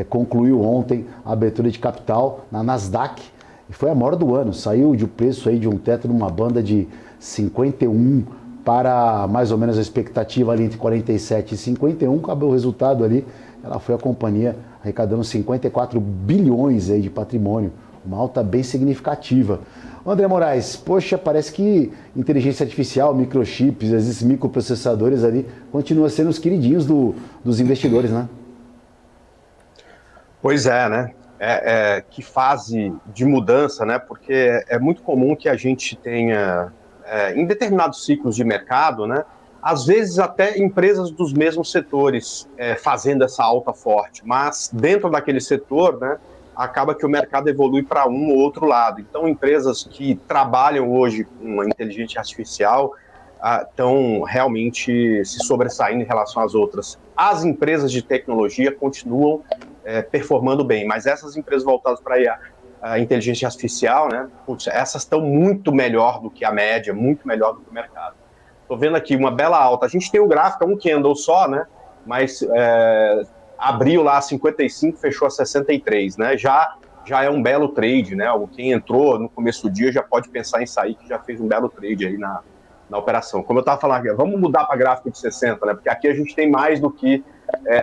Speaker 1: concluiu ontem a abertura de capital na Nasdaq, e foi a maior do ano, saiu de um preço aí de um teto numa banda de 51 para mais ou menos a expectativa ali entre 47 e 51, acabou o resultado ali, ela foi a companhia arrecadando 54 bilhões aí de patrimônio, uma alta bem significativa. André Moraes, poxa, parece que inteligência artificial, microchips, esses microprocessadores ali, continuam sendo os queridinhos dos investidores, né?
Speaker 3: Pois é, né? Que fase de mudança, né? Porque é muito comum que a gente tenha, em determinados ciclos de mercado, né? Às vezes até empresas dos mesmos setores fazendo essa alta forte, mas dentro daquele setor, né? Acaba que o mercado evolui para um ou outro lado. Então, empresas que trabalham hoje com a inteligência artificial estão realmente se sobressaindo em relação às outras. As empresas de tecnologia continuam performando bem, mas essas empresas voltadas para a inteligência artificial, né, essas estão muito melhor do que a média, muito melhor do que o mercado. Estou vendo aqui uma bela alta. A gente tem o gráfico, um candle só, né, mas abriu lá a 55, fechou a 63, né, já é um belo trade, né, quem entrou no começo do dia já pode pensar em sair, que já fez um belo trade aí na operação. Como eu estava falando aqui, vamos mudar para gráfico de 60, né, porque aqui a gente tem mais do que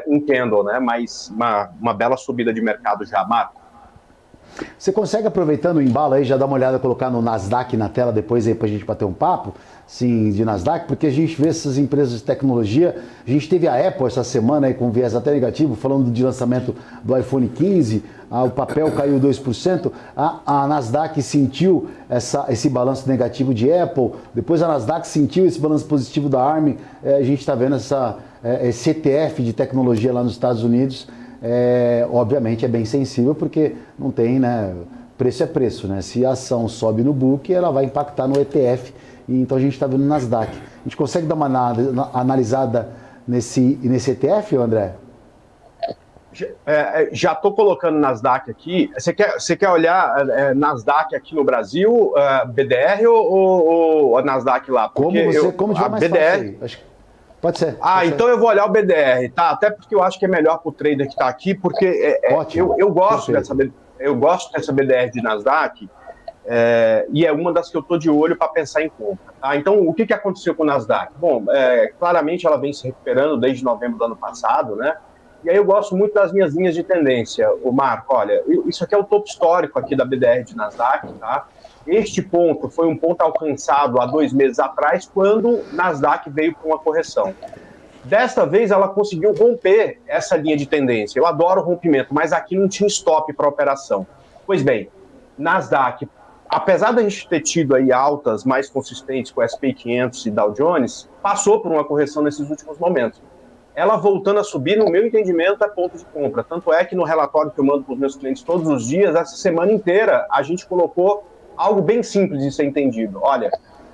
Speaker 3: um candle, né, mas uma bela subida de mercado já, Marco.
Speaker 1: Você consegue, aproveitando o embalo aí, já dar uma olhada, colocar no Nasdaq na tela depois aí pra gente bater um papo, sim, de Nasdaq, porque a gente vê essas empresas de tecnologia, a gente teve a Apple essa semana aí com viés até negativo, falando de lançamento do iPhone 15, o papel caiu 2%, a Nasdaq sentiu esse balanço negativo de Apple, depois a Nasdaq sentiu esse balanço positivo da ARM, a gente está vendo esse ETF de tecnologia lá nos Estados Unidos. Obviamente é bem sensível porque não tem, né, preço é preço, né? Se a ação sobe no book, ela vai impactar no ETF, e então a gente está vendo no Nasdaq. A gente consegue dar uma analisada nesse ETF, André?
Speaker 3: Já estou colocando Nasdaq aqui. Você quer olhar Nasdaq aqui no Brasil, BDR ou a Nasdaq lá? Porque
Speaker 1: como tiver mais
Speaker 3: BDR...
Speaker 1: fácil aí. Acho que pode ser.
Speaker 3: Então eu vou olhar o BDR, tá? Até porque eu acho que é melhor para o trader que está aqui, porque eu gosto dessa BDR de Nasdaq, e é uma das que eu estou de olho para pensar em compra. Tá? Então, o que aconteceu com o Nasdaq? Bom, claramente ela vem se recuperando desde novembro do ano passado, né? E aí eu gosto muito das minhas linhas de tendência, o Marco. Olha, isso aqui é o topo histórico aqui da BDR de Nasdaq, tá? Este ponto foi um ponto alcançado há 2 meses atrás, quando Nasdaq veio com uma correção. Desta vez, ela conseguiu romper essa linha de tendência. Eu adoro rompimento, mas aqui não tinha stop para a operação. Pois bem, Nasdaq, apesar da gente ter tido aí altas mais consistentes com o S&P 500 e Dow Jones, passou por uma correção nesses últimos momentos. Ela voltando a subir, no meu entendimento, é ponto de compra. Tanto é que no relatório que eu mando para os meus clientes todos os dias, essa semana inteira, a gente colocou algo bem simples de ser entendido. Olha,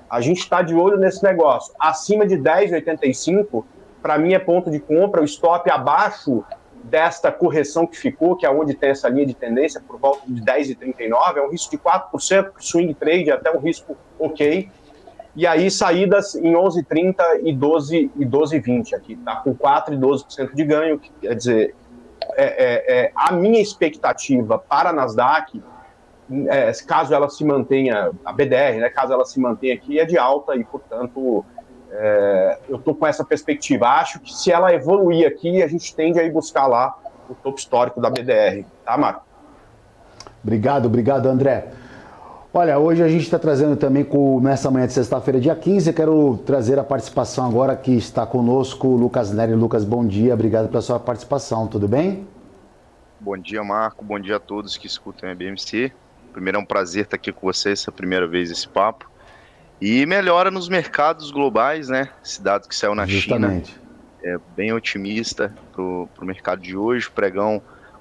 Speaker 3: a gente está de olho nesse negócio. Acima de 10,85, para mim é ponto de compra. O stop abaixo desta correção que ficou, que é onde tem essa linha de tendência, por volta de 10,39, é um risco de 4%, swing trade, até um risco ok. E aí saídas em 11,30 e 12,20 aqui, tá? Com 4% e 12% de ganho, que quer dizer, a minha expectativa para a Nasdaq, caso ela se mantenha, a BDR, né, caso ela se mantenha aqui, é de alta e, portanto, eu estou com essa perspectiva. Acho que se ela evoluir aqui, a gente tende a ir buscar lá o topo histórico da BDR. Tá, Marco?
Speaker 1: Obrigado, André. Olha, hoje a gente está trazendo também, nessa manhã de sexta-feira, dia 15, eu quero trazer a participação agora que está conosco, o Lucas Neri. Lucas, bom dia, obrigado pela sua participação, tudo bem?
Speaker 13: Bom dia, Marco, bom dia a todos que escutam a BMC. Primeiro é um prazer estar aqui com vocês, essa primeira vez esse papo. E melhora nos mercados globais, né? Esse dado que saiu na China é bem otimista para o mercado de hoje.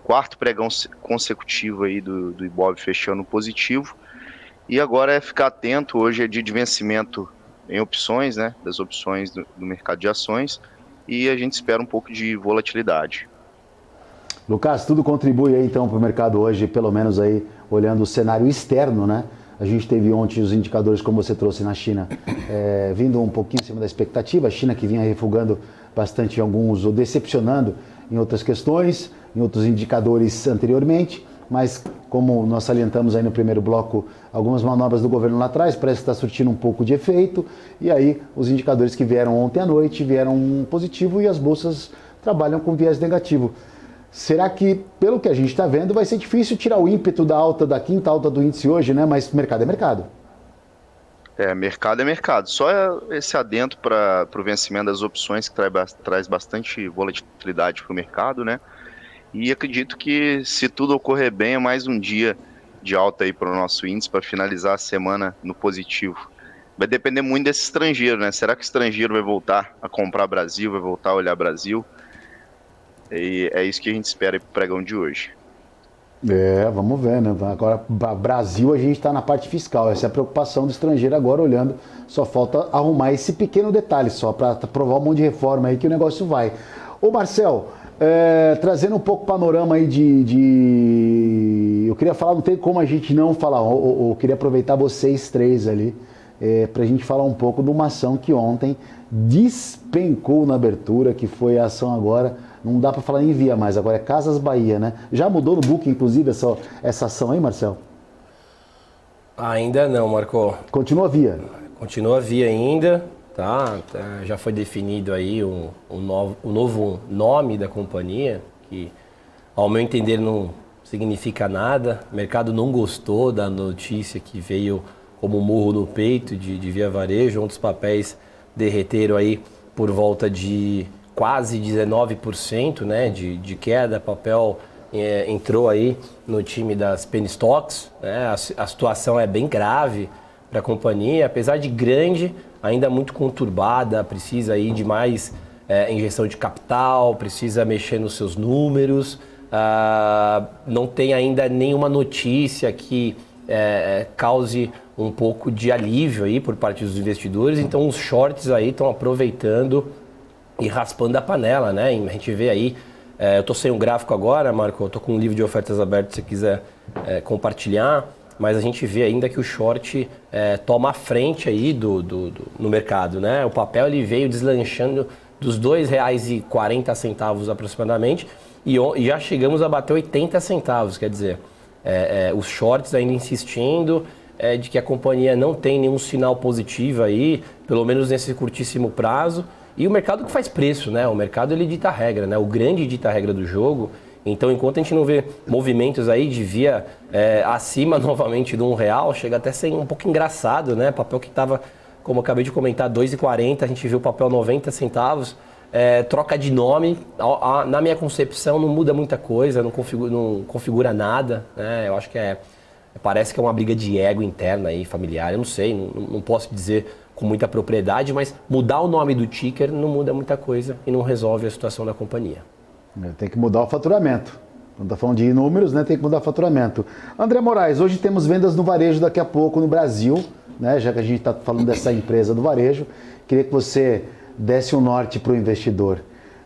Speaker 13: Quarto pregão consecutivo aí do Ibov fechando positivo. E agora é ficar atento, hoje é dia de vencimento em opções, né? Das opções do mercado de ações. E a gente espera um pouco de volatilidade.
Speaker 1: Lucas, tudo contribui aí então para o mercado hoje, pelo menos aí olhando o cenário externo, né? A gente teve ontem os indicadores, como você trouxe na China, vindo um pouquinho acima da expectativa. A China que vinha refugando bastante em alguns, ou decepcionando em outras questões, em outros indicadores anteriormente. Mas como nós salientamos aí no primeiro bloco, algumas manobras do governo lá atrás, parece que está surtindo um pouco de efeito. E aí os indicadores que vieram ontem à noite vieram positivo e as bolsas trabalham com viés negativo. Será que, pelo que a gente está vendo, vai ser difícil tirar o ímpeto da quinta alta do índice hoje, né? Mas mercado é mercado.
Speaker 13: Mercado é mercado. Só esse adendo para o vencimento das opções que traz bastante volatilidade para o mercado, né? E acredito que, se tudo ocorrer bem, é mais um dia de alta aí para o nosso índice, para finalizar a semana no positivo. Vai depender muito desse estrangeiro, né? Será que o estrangeiro vai voltar a comprar Brasil, vai voltar a olhar Brasil? E é isso que a gente espera para o pregão de hoje.
Speaker 1: Vamos ver, né? Agora, Brasil, a gente está na parte fiscal. Essa é a preocupação do estrangeiro agora olhando. Só falta arrumar esse pequeno detalhe só para provar um monte de reforma aí que o negócio vai. Ô, Marcel, Trazendo um pouco o panorama aí eu queria falar, não tem como a gente não falar, eu queria aproveitar vocês três ali, para a gente falar um pouco de uma ação que ontem despencou na abertura, que foi a ação agora, não dá para falar em Via mais, agora é Casas Bahia, né? Já mudou no book, inclusive, essa ação aí, Marcel?
Speaker 2: Ainda não, Marco.
Speaker 1: Continua Via?
Speaker 2: Continua Via ainda, tá? Já foi definido aí o novo nome da companhia, que ao meu entender não significa nada. O mercado não gostou da notícia que veio como um murro no peito de Via Varejo, onde os papéis derreteram aí por volta de quase 19%, né, de queda. Papel entrou aí no time das penny stocks, né? A situação é bem grave para a companhia, apesar de grande, ainda muito conturbada, precisa aí de mais injeção de capital, precisa mexer nos seus números, não tem ainda nenhuma notícia que cause um pouco de alívio aí por parte dos investidores, então os shorts aí estão aproveitando e raspando a panela, né? A gente vê aí, eu estou sem um gráfico agora, Marco, eu estou com um livro de ofertas aberto se você quiser compartilhar, mas a gente vê ainda que o short toma a frente aí no mercado, né? O papel ele veio deslanchando dos R$ 2,40 aproximadamente e já chegamos a bater 80 centavos, quer dizer, os shorts ainda insistindo de que a companhia não tem nenhum sinal positivo aí, pelo menos nesse curtíssimo prazo, e o mercado que faz preço, né? O mercado ele dita a regra, né? O grande dita a regra do jogo. Então, enquanto a gente não vê movimentos aí de Via acima novamente de R$1, chega até a ser um pouco engraçado, né? Papel que estava, como eu acabei de comentar, R$ 2,40, a gente viu o papel 90 centavos, troca de nome, na minha concepção não muda muita coisa, não configura nada, né? Eu acho que parece que é uma briga de ego interna aí, familiar, eu não sei, não posso dizer com muita propriedade, mas mudar o nome do ticker não muda muita coisa e não resolve a situação da companhia.
Speaker 1: Tem que mudar o faturamento. Quando está falando de números, né, tem que mudar o faturamento. André Moraes, hoje temos vendas no varejo daqui a pouco no Brasil, né, já que a gente está falando dessa empresa do varejo. Queria que você desse um norte para o investidor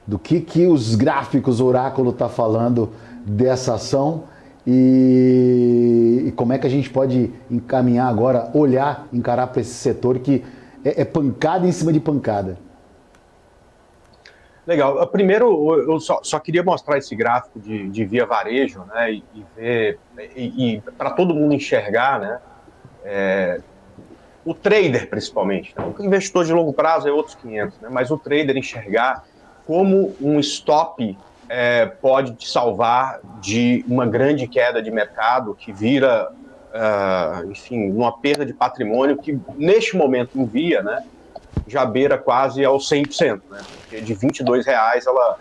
Speaker 1: do que os gráficos, o oráculo está falando dessa ação e como é que a gente pode encaminhar agora, encarar para esse setor que é pancada em cima de pancada.
Speaker 3: Legal. Primeiro, eu só queria mostrar esse gráfico de Via Varejo, né, e ver, e para todo mundo enxergar, né, o trader principalmente, né, o investidor de longo prazo é outros 500, né, mas o trader enxergar como um stop pode te salvar de uma grande queda de mercado que vira, enfim, uma perda de patrimônio que neste momento em Via, né, já beira quase aos 100%, né? Porque de R$22 ela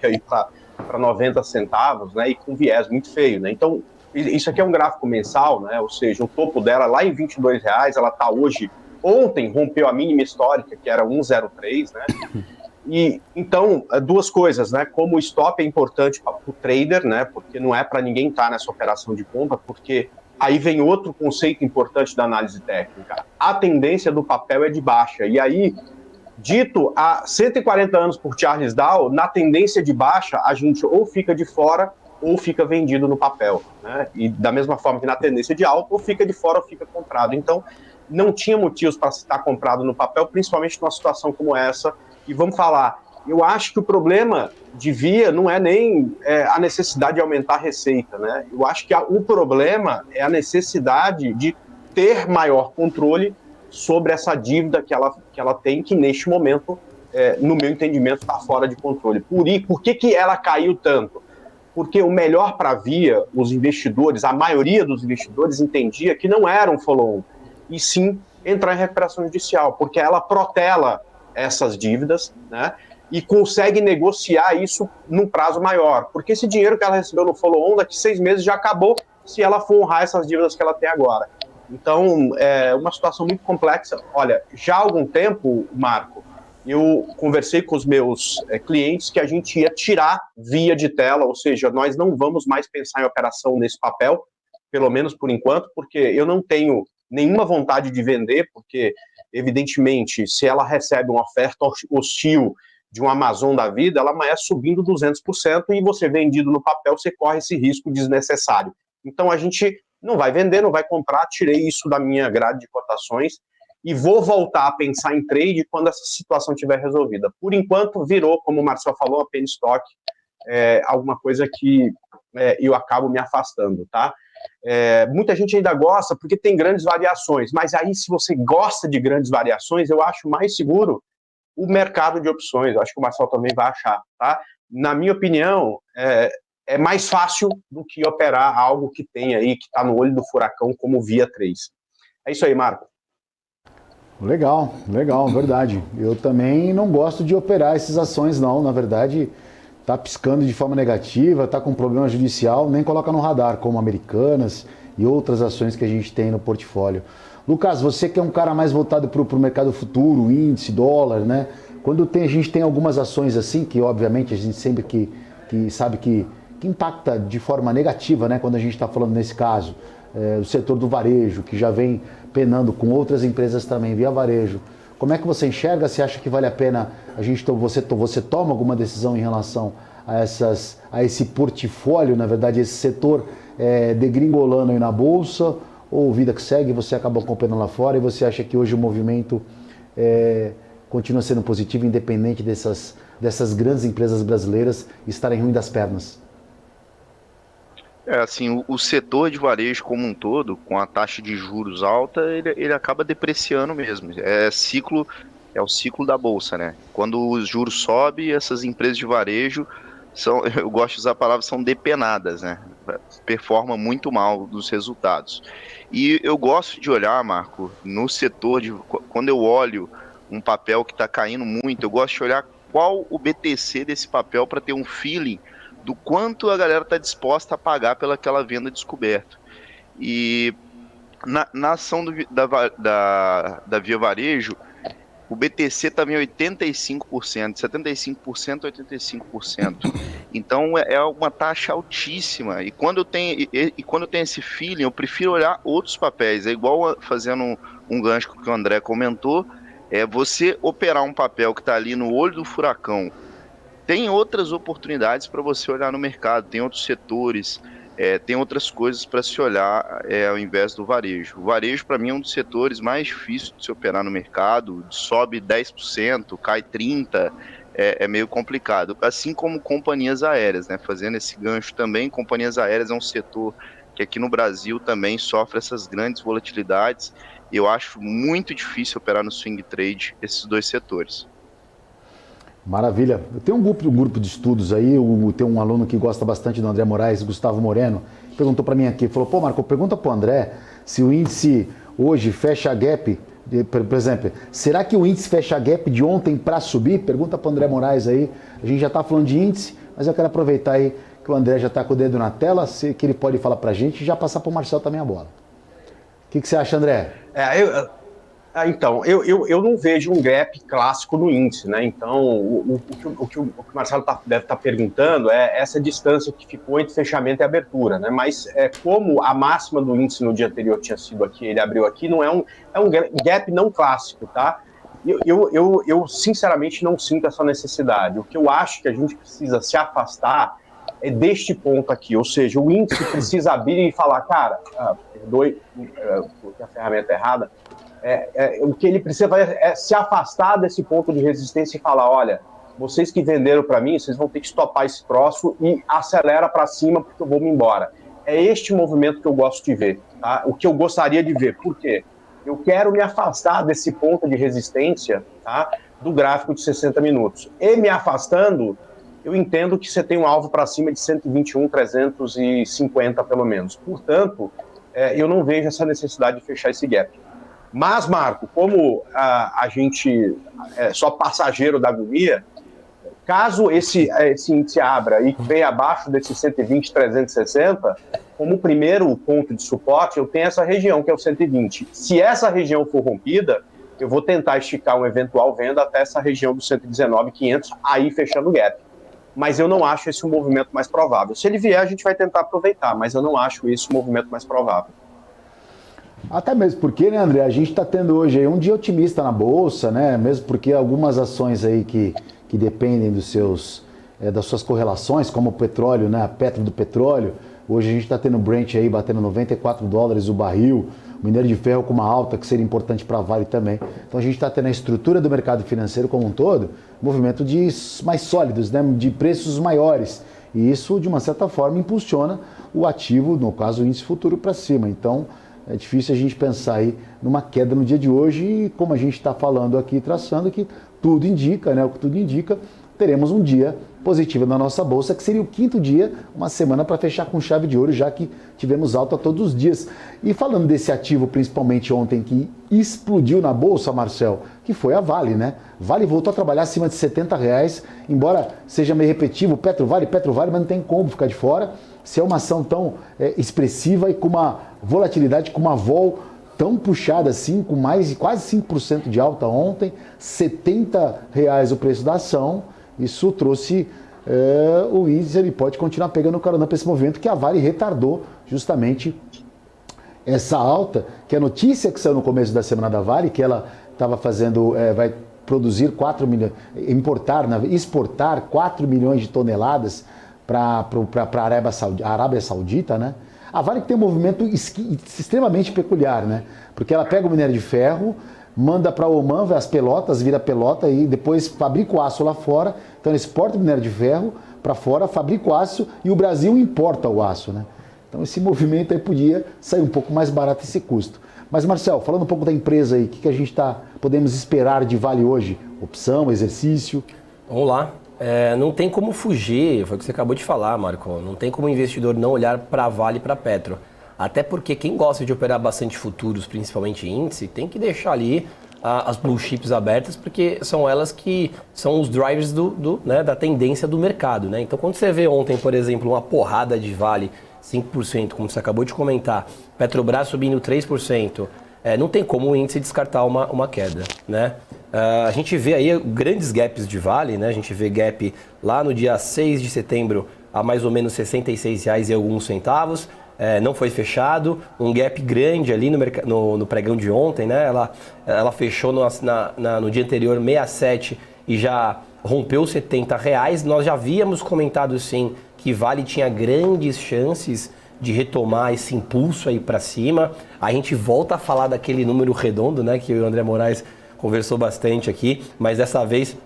Speaker 3: ia ir para 90 centavos, né? E com viés muito feio, né? Então, isso aqui é um gráfico mensal, né? Ou seja, o topo dela lá em R$22, ela está hoje, ontem rompeu a mínima histórica, que era 1,03, né? E, então, duas coisas, né? Como o stop é importante para o trader, né? Porque não é para ninguém estar nessa operação de compra, porque aí vem outro conceito importante da análise técnica. A tendência do papel é de baixa. E aí, dito há 140 anos por Charles Dow, na tendência de baixa, a gente ou fica de fora ou fica vendido no papel, né? E da mesma forma que na tendência de alta, ou fica de fora ou fica comprado. Então, não tinha motivos para estar comprado no papel, principalmente numa situação como essa. E vamos falar, eu acho que o problema de Via não é nem a necessidade de aumentar a receita, né? Eu acho que o problema é a necessidade de ter maior controle sobre essa dívida que ela tem, que neste momento, no meu entendimento, está fora de controle. Por que ela caiu tanto? Porque o melhor para a Via, os investidores, a maioria dos investidores entendia que não era um follow-on, e sim entrar em recuperação judicial, porque ela protela essas dívidas, né? E consegue negociar isso num prazo maior, porque esse dinheiro que ela recebeu no follow-on daqui 6 meses já acabou se ela for honrar essas dívidas que ela tem agora. Então, é uma situação muito complexa. Olha, já há algum tempo, Marco, eu conversei com os meus clientes que a gente ia tirar Via de tela, ou seja, nós não vamos mais pensar em operação nesse papel, pelo menos por enquanto, porque eu não tenho nenhuma vontade de vender, porque, evidentemente, se ela recebe uma oferta hostil de um Amazon da vida, ela amanhece subindo 200% e você vendido no papel, você corre esse risco desnecessário. Então a gente não vai vender, não vai comprar, tirei isso da minha grade de cotações e vou voltar a pensar em trade quando essa situação estiver resolvida. Por enquanto virou, como o Marcel falou, a penny stock, alguma coisa que eu acabo me afastando, tá? Muita gente ainda gosta porque tem grandes variações, mas aí se você gosta de grandes variações, eu acho mais seguro o mercado de opções. Eu acho que o Marcel também vai achar, tá? Na minha opinião, é mais fácil do que operar algo que tem aí, que está no olho do furacão, como o Via 3. É isso aí, Marco.
Speaker 1: Legal, verdade. Eu também não gosto de operar essas ações, não. Na verdade, tá piscando de forma negativa, tá com problema judicial, nem coloca no radar, como Americanas e outras ações que a gente tem no portfólio. Lucas, você que é um cara mais voltado para o mercado futuro, índice, dólar, né? Quando a gente tem algumas ações assim, que obviamente a gente sempre que sabe que impacta de forma negativa, né? Quando a gente está falando nesse caso, o setor do varejo, que já vem penando com outras empresas também via varejo. Como é que você enxerga? Você acha que vale a pena você toma alguma decisão em relação a esse portfólio, na verdade, esse setor degringolando aí na bolsa, ou vida que segue, você acaba acompanhando lá fora e você acha que hoje o movimento continua sendo positivo, independente dessas grandes empresas brasileiras estarem ruim das pernas?
Speaker 13: Assim, o setor de varejo como um todo, com a taxa de juros alta, ele acaba depreciando mesmo. É o ciclo da bolsa, né? Quando os juros sobem, essas empresas de varejo eu gosto de usar a palavra, são depenadas, né? Performa muito mal dos resultados. E eu gosto de olhar, Marco, no setor quando eu olho um papel que está caindo muito, eu gosto de olhar qual o BTC desse papel para ter um feeling do quanto a galera está disposta a pagar pelaquela venda descoberta. E na ação da Via Varejo, o BTC estava em 85%, 75% a 85%. Então é uma taxa altíssima. E quando eu tenho esse feeling, eu prefiro olhar outros papéis. É igual fazendo um gancho que o André comentou, você operar um papel que está ali no olho do furacão. Tem outras oportunidades para você olhar no mercado, tem outros setores, tem outras coisas para se olhar ao invés do varejo. O varejo, para mim, é um dos setores mais difíceis de se operar no mercado, sobe 10%, cai 30%, é meio complicado. Assim como companhias aéreas, né? Fazendo esse gancho também, companhias aéreas é um setor que aqui no Brasil também sofre essas grandes volatilidades, e eu acho muito difícil operar no swing trade esses dois setores.
Speaker 1: Maravilha. Eu tenho um grupo de estudos aí, tem um aluno que gosta bastante do André Moraes, Gustavo Moreno, perguntou para mim aqui, falou, pô Marco, pergunta para o André se o índice hoje fecha gap, por exemplo, será que o índice fecha gap de ontem para subir? Pergunta para o André Moraes aí, a gente já está falando de índice, mas eu quero aproveitar aí que o André já está com o dedo na tela, que ele pode falar para a gente e já passar para o Marcel também a bola. O que você acha, André?
Speaker 3: Então, eu não vejo um gap clássico no índice, né? Então, o que o Marcelo deve estar perguntando é essa distância que ficou entre fechamento e abertura, né? Mas como a máxima do índice no dia anterior tinha sido aqui, ele abriu aqui, não é um gap não clássico, tá? Eu sinceramente não sinto essa necessidade. O que eu acho que a gente precisa se afastar é deste ponto aqui, ou seja, o índice precisa abrir e falar, cara, perdoe, coloquei a ferramenta errada, o que ele precisa fazer é se afastar desse ponto de resistência e falar, olha, vocês que venderam para mim, vocês vão ter que estopar esse troço e acelera para cima porque eu vou me embora. É este movimento que eu gosto de ver, tá? O que eu gostaria de ver. Por quê? Eu quero me afastar desse ponto de resistência, tá? Do gráfico de 60 minutos. E me afastando, eu entendo que você tem um alvo para cima de 121,350 pelo menos. Portanto, eu não vejo essa necessidade de fechar esse gap. Mas, Marco, como a gente é só passageiro da agonia, caso esse índice abra e venha abaixo desse 120,360, como primeiro ponto de suporte, eu tenho essa região, que é o 120. Se essa região for rompida, eu vou tentar esticar uma eventual venda até essa região do 119,500, aí fechando o gap. Mas eu não acho esse um movimento mais provável. Se ele vier, a gente vai tentar aproveitar, mas eu não acho isso um movimento mais provável.
Speaker 1: Até mesmo porque, né, André, a gente está tendo hoje aí um dia otimista na Bolsa, né? Mesmo porque algumas ações aí que que dependem dos das suas correlações, como o petróleo, né? A Petro do petróleo. Hoje a gente está tendo o Brent aí batendo $94 o barril, o minério de ferro com uma alta que seria importante para a Vale também. Então a gente está tendo a estrutura do mercado financeiro como um todo, movimento de mais sólidos, né? De preços maiores. E isso, de uma certa forma, impulsiona o ativo, no caso o índice futuro, para cima. Então é difícil a gente pensar aí numa queda no dia de hoje e como a gente está falando aqui, traçando que tudo indica, né? O que tudo indica, teremos um dia positivo na nossa bolsa, que seria o 5º dia, uma semana para fechar com chave de ouro, já que tivemos alta todos os dias. E falando desse ativo, principalmente ontem, que explodiu na bolsa, Marcel, que foi a Vale, né? Vale voltou a trabalhar acima de R$70, embora seja meio repetitivo, Petro Vale, mas não tem como ficar de fora. Se é uma ação tão expressiva e com uma volatilidade, com uma vol tão puxada assim, com quase 5% de alta ontem, R$70 o preço da ação, isso trouxe o índice, ele pode continuar pegando carona para esse movimento que a Vale retardou justamente essa alta, que a notícia que saiu no começo da semana da Vale, que ela estava fazendo, vai produzir 4 milhões, exportar 4 milhões de toneladas para a Arábia Saudita, né? A Vale que tem um movimento extremamente peculiar, né? Porque ela pega o minério de ferro, manda para Oman, as pelotas, vira pelota e depois fabrica o aço lá fora. Então ela exporta o minério de ferro para fora, fabrica o aço e o Brasil importa o aço, né? Então esse movimento aí podia sair um pouco mais barato esse custo. Mas Marcel, falando um pouco da empresa aí, o que a gente podemos esperar de Vale hoje? Opção, exercício?
Speaker 2: Vamos lá. Não tem como fugir, foi o que você acabou de falar, Marco. Não tem como o investidor não olhar para a Vale e para a Petro. Até porque quem gosta de operar bastante futuros, principalmente índice, tem que deixar ali as blue chips abertas, porque são elas que são os drivers da tendência do mercado, né? Então quando você vê ontem, por exemplo, uma porrada de Vale, 5%, como você acabou de comentar, Petrobras subindo 3%, não tem como o índice descartar uma queda, né? A gente vê aí grandes gaps de Vale, né? A gente vê gap lá no dia 6 de setembro a mais ou menos R$66 e alguns centavos. Não foi fechado, um gap grande ali no pregão de ontem, né? Ela fechou no dia anterior 67 e já rompeu R$70. Nós já havíamos comentado sim que Vale tinha grandes chances de retomar esse impulso aí para cima. A gente volta a falar daquele número redondo, né? Que o André Moraes conversou bastante aqui, mas dessa vez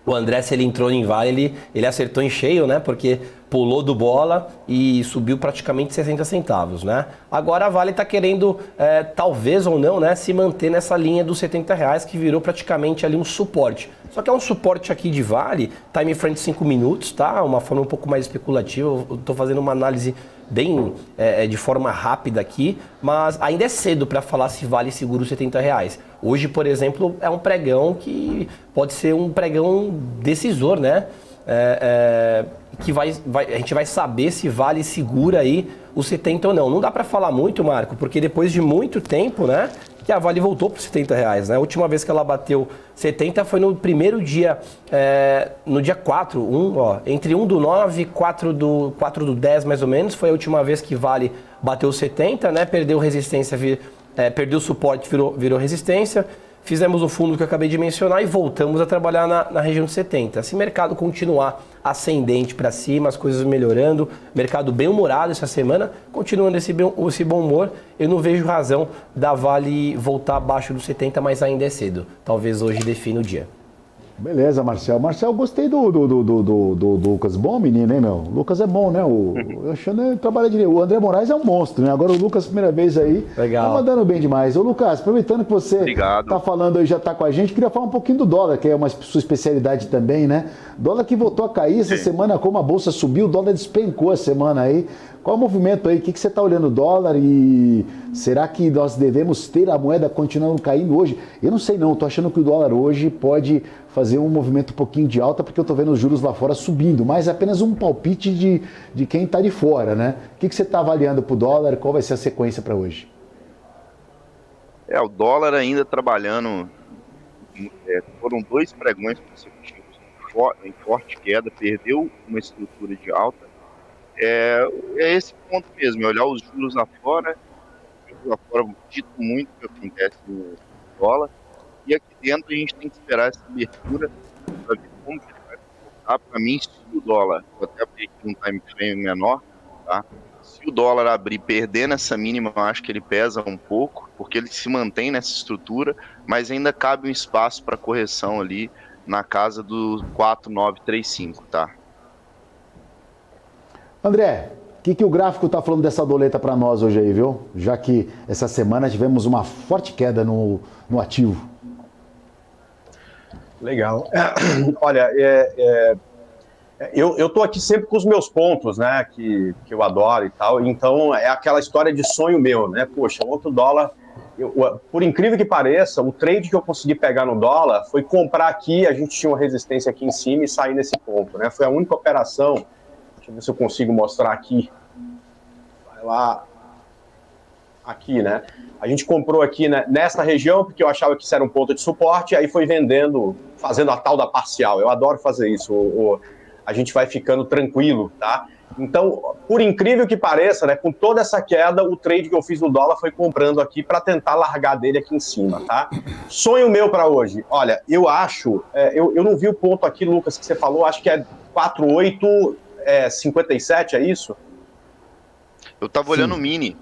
Speaker 2: o André, se ele entrou em Vale, ele acertou em cheio, né? Porque pulou do bola e subiu praticamente 60 centavos, né? Agora a Vale está querendo, talvez ou não, né, se manter nessa linha dos R$70, que virou praticamente ali um suporte. Só que é um suporte aqui de Vale, time frame de 5 minutos, tá? Uma forma um pouco mais especulativa. Eu estou fazendo uma análise bem de forma rápida aqui, mas ainda é cedo para falar se Vale segura os R$70. Hoje, por exemplo, é um pregão que pode ser um pregão decisor, né? Que a gente vai saber se Vale segura aí os 70 ou não. Não dá para falar muito, Marco, porque depois de muito tempo, né, que a Vale voltou para os R$70, né? A última vez que ela bateu 70 foi no primeiro dia, no dia 4, entre 1 do 9 e 4 do 10 mais ou menos, foi a última vez que Vale bateu 70, né? Perdeu resistência, perdeu suporte, virou resistência. Fizemos o fundo que eu acabei de mencionar e voltamos a trabalhar na região de 70. Se o mercado continuar ascendente para cima, as coisas melhorando, mercado bem humorado essa semana, continuando esse bom humor, eu não vejo razão da Vale voltar abaixo dos 70, mas ainda é cedo. Talvez hoje defina o dia.
Speaker 1: Beleza, Marcel. Marcel, gostei do Lucas. Bom menino, hein, meu? O Lucas é bom, né? Eu achando que ele trabalha direito. O André Moraes é um monstro, né? Agora o Lucas, primeira vez aí,
Speaker 2: legal,
Speaker 1: tá mandando bem demais. Ô, Lucas, aproveitando que você tá falando aí, já tá com a gente, queria falar um pouquinho do dólar, que é uma sua especialidade também, né? Dólar que voltou a cair essa semana, como a bolsa subiu, o dólar despencou a semana aí. Qual é o movimento aí? O que você está olhando o dólar e será que nós devemos ter a moeda continuando caindo hoje? Eu não sei não, estou achando que o dólar hoje pode fazer um movimento um pouquinho de alta porque eu estou vendo os juros lá fora subindo, mas é apenas um palpite de quem está de fora, né? O que você está avaliando para o dólar? Qual vai ser a sequência para hoje?
Speaker 13: O dólar ainda trabalhando, foram 2 pregões consecutivos em forte queda, perdeu uma estrutura de alta. É esse ponto mesmo, é olhar os juros lá fora dito muito o que acontece no dólar, e aqui dentro a gente tem que esperar essa abertura para ver como ele tá? Para mim, se o dólar, vou até abrir aqui um time frame menor, tá? Se o dólar abrir perdendo essa mínima, eu acho que ele pesa um pouco, porque ele se mantém nessa estrutura, mas ainda cabe um espaço para correção ali na casa do 4,935, tá?
Speaker 1: André, o que o gráfico está falando dessa doleta para nós hoje aí, viu? Já que essa semana tivemos uma forte queda no ativo.
Speaker 3: Legal. Olha, eu tô aqui sempre com os meus pontos, né, que eu adoro e tal, então é aquela história de sonho meu, né, poxa, outro dólar, por incrível que pareça, o trade que eu consegui pegar no dólar foi comprar aqui, a gente tinha uma resistência aqui em cima e sair nesse ponto, né, foi a única operação. Deixa eu ver se eu consigo mostrar aqui. Vai lá. Aqui, né? A gente comprou aqui, né, nesta região, porque eu achava que isso era um ponto de suporte, aí foi vendendo, fazendo a tal da parcial. Eu adoro fazer isso. A gente vai ficando tranquilo, tá? Então, por incrível que pareça, né, com toda essa queda, o trade que eu fiz no dólar foi comprando aqui para tentar largar dele aqui em cima, tá? Sonho meu para hoje. Olha, eu acho... eu não vi o ponto aqui, Lucas, que você falou, acho que é 4,857, é isso?
Speaker 13: Eu tava olhando o mini.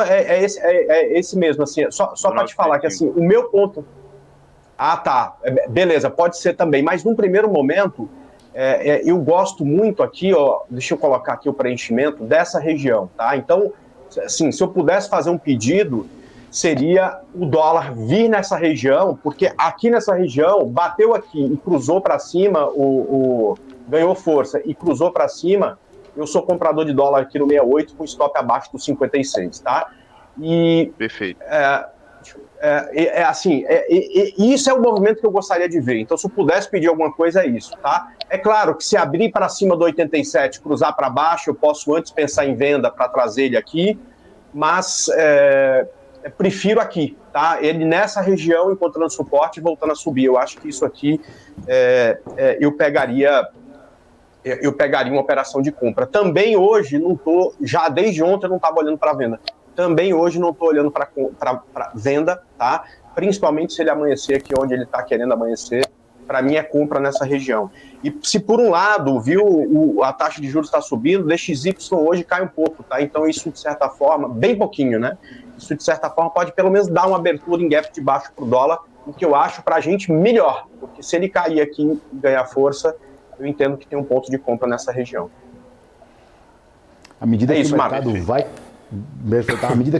Speaker 3: É esse mesmo, assim, só para te falar que, assim, o meu ponto... Ah, tá, beleza, pode ser também, mas num primeiro momento, eu gosto muito aqui, ó, deixa eu colocar aqui o preenchimento dessa região, tá? Então, assim, se eu pudesse fazer um pedido, seria o dólar vir nessa região, porque aqui nessa região, bateu aqui e cruzou para cima, ganhou força e cruzou para cima, eu sou comprador de dólar aqui no 68 com stop abaixo do 56, tá? E...
Speaker 13: Perfeito.
Speaker 3: Isso é o movimento que eu gostaria de ver. Então, se eu pudesse pedir alguma coisa, é isso, tá? É claro que se abrir para cima do 87, cruzar para baixo, eu posso antes pensar em venda para trazer ele aqui, mas prefiro aqui, tá? Ele nessa região, encontrando suporte e voltando a subir. Eu acho que isso aqui eu pegaria uma operação de compra. Também hoje, já desde ontem eu não estava olhando para venda. Também hoje não estou olhando para venda, tá? Principalmente se ele amanhecer aqui onde ele está querendo amanhecer. Para mim é compra nessa região. E se por um lado, viu, a taxa de juros está subindo, o DXY hoje cai um pouco, tá? Então isso de certa forma, bem pouquinho, né? Isso de certa forma pode pelo menos dar uma abertura em gap de baixo para o dólar, o que eu acho para a gente melhor. Porque se ele cair aqui e ganhar força, eu entendo que tem um ponto de compra nessa região.
Speaker 1: À medida que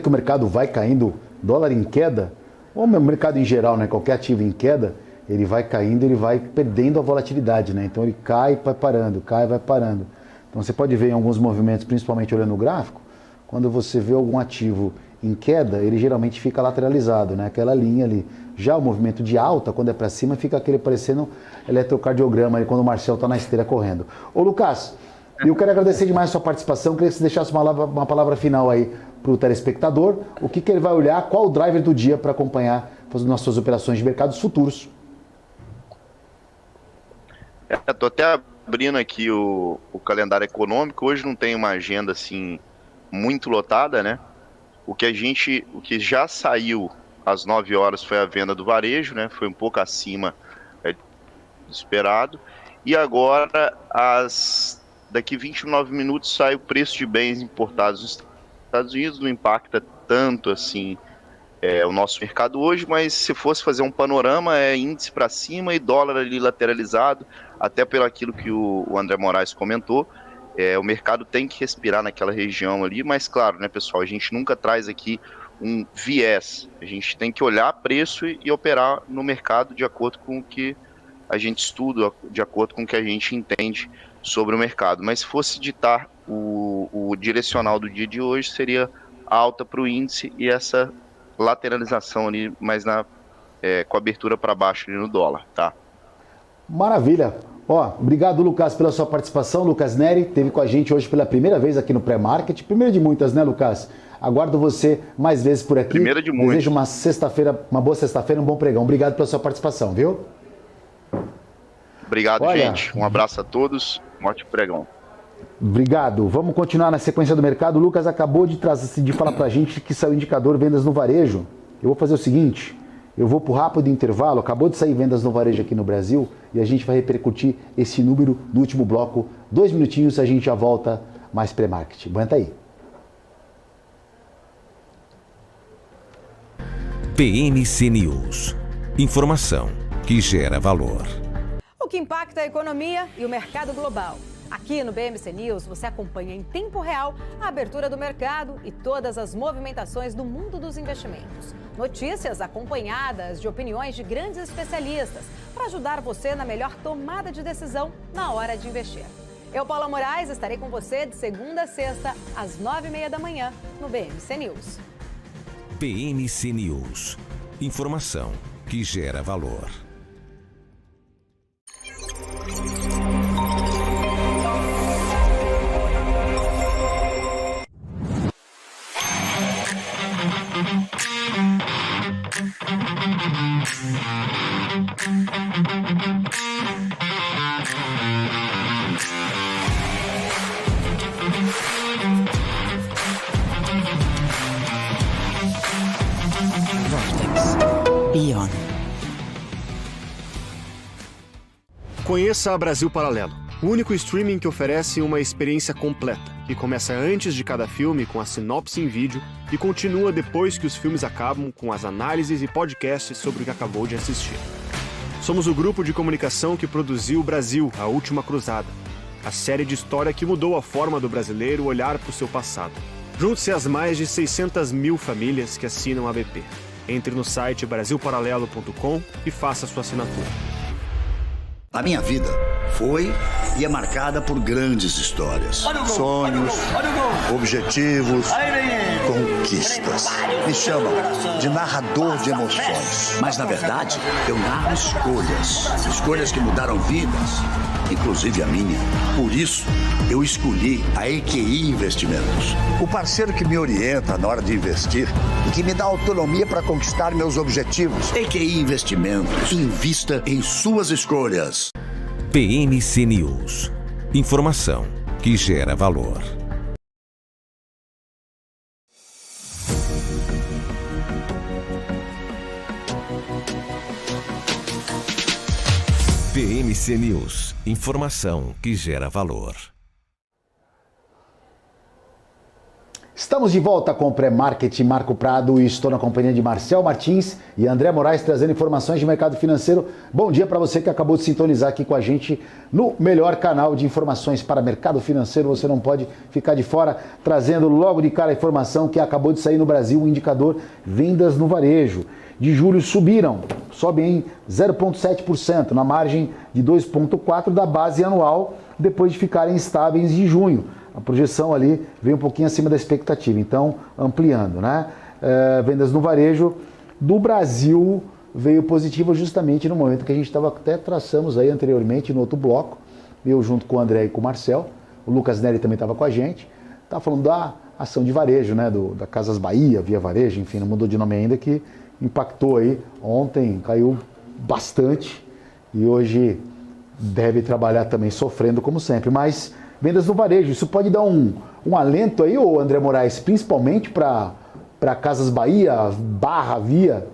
Speaker 1: o mercado vai caindo, dólar em queda, ou o mercado em geral, né, qualquer ativo em queda, ele vai caindo, ele vai perdendo a volatilidade, né? Então ele cai, vai parando, cai, vai parando. Então você pode ver em alguns movimentos, principalmente olhando o gráfico, quando você vê algum ativo em queda, ele geralmente fica lateralizado, né? Aquela linha ali. Já o movimento de alta, quando é para cima, fica aquele parecendo eletrocardiograma ali, quando o Marcel está na esteira correndo. Ô Lucas, eu quero agradecer demais a sua participação, queria que você deixasse uma palavra final aí para o telespectador, o que ele vai olhar, qual o driver do dia para acompanhar fazendo as suas operações de mercados futuros.
Speaker 13: Estou até abrindo aqui o calendário econômico, hoje não tem uma agenda assim muito lotada, né? O que já saiu às 9 horas foi a venda do varejo, né? Foi um pouco acima do esperado. E agora, daqui 29 minutos, sai o preço de bens importados nos Estados Unidos. Não impacta tanto assim o nosso mercado hoje, mas se fosse fazer um panorama, é índice para cima e dólar ali lateralizado, até pelo aquilo que o André Moraes comentou. O mercado tem que respirar naquela região ali, mas claro, né, pessoal, a gente nunca traz aqui um viés. A gente tem que olhar preço e operar no mercado de acordo com o que a gente estuda, de acordo com o que a gente entende sobre o mercado. Mas se fosse ditar o direcional do dia de hoje, seria alta para o índice e essa lateralização ali, mas com abertura para baixo ali no dólar, tá?
Speaker 1: Maravilha! Obrigado, Lucas, pela sua participação. Lucas Neri esteve com a gente hoje pela primeira vez aqui no Pré-Market. Primeira de muitas, né, Lucas? Aguardo você mais vezes por aqui.
Speaker 13: Primeira de muitas.
Speaker 1: Desejo uma boa sexta-feira, um bom pregão. Obrigado pela sua participação, viu?
Speaker 13: Obrigado, gente. Um abraço a todos. Um ótimo pregão.
Speaker 1: Obrigado. Vamos continuar na sequência do mercado. O Lucas acabou de falar pra gente que saiu o indicador vendas no varejo. Eu vou fazer o seguinte, Eu vou para o rápido intervalo, acabou de sair vendas no varejo aqui no Brasil e a gente vai repercutir esse número no último bloco. 2 minutinhos, a gente já volta mais pré-market. Aguenta aí.
Speaker 4: BMC News. Informação que gera valor.
Speaker 5: O que impacta a economia e o mercado global. Aqui no BMC News você acompanha em tempo real a abertura do mercado e todas as movimentações do mundo dos investimentos. Notícias acompanhadas de opiniões de grandes especialistas para ajudar você na melhor tomada de decisão na hora de investir. Eu, Paula Moraes, estarei com você de segunda a sexta, às 9h30 da manhã, no BMC News.
Speaker 4: BMC News. Informação que gera valor.
Speaker 14: Beyond.
Speaker 9: Conheça a Brasil Paralelo, o único streaming que oferece uma experiência completa, que começa antes de cada filme com a sinopse em vídeo e continua depois que os filmes acabam com as análises e podcasts sobre o que acabou de assistir. Somos o grupo de comunicação que produziu Brasil, a Última Cruzada, a série de história que mudou a forma do brasileiro olhar para o seu passado. Junte-se às mais de 600 mil famílias que assinam a BP. Entre no site brasilparalelo.com e faça sua assinatura.
Speaker 11: A minha vida foi e é marcada por grandes histórias. Sonhos, objetivos, conquistas. Me chamam de narrador de emoções. Mas, na verdade, eu narro escolhas. Escolhas que mudaram vidas, inclusive a minha. Por isso, eu escolhi a EQI Investimentos. O parceiro que me orienta na hora de investir e que me dá autonomia para conquistar meus objetivos. EQI Investimentos. Invista em suas escolhas.
Speaker 4: BMC News. Informação que gera valor. BMC News. Informação que gera valor.
Speaker 1: Estamos de volta com o Pré-Market Marco Prado e estou na companhia de Marcel Martins e André Moraes trazendo informações de mercado financeiro. Bom dia para você que acabou de sintonizar aqui com a gente no melhor canal de informações para mercado financeiro. Você não pode ficar de fora, trazendo logo de cara a informação que acabou de sair no Brasil, o indicador vendas no varejo. De julho subiram, sobem em 0,7%, na margem de 2,4% da base anual, depois de ficarem estáveis de junho. A projeção ali veio um pouquinho acima da expectativa, então ampliando, né? Vendas no varejo do Brasil veio positiva justamente no momento que a gente estava até traçamos aí anteriormente no outro bloco, eu junto com o André e com o Marcel, o Lucas Neri também estava com a gente, estava falando da ação de varejo, né? Da Casas Bahia, Via Varejo, enfim, não mudou de nome ainda, que impactou aí, ontem caiu bastante e hoje deve trabalhar também sofrendo como sempre, mas vendas no varejo, isso pode dar um alento aí, ô André Moraes, principalmente para Casas Bahia, Barra, Via?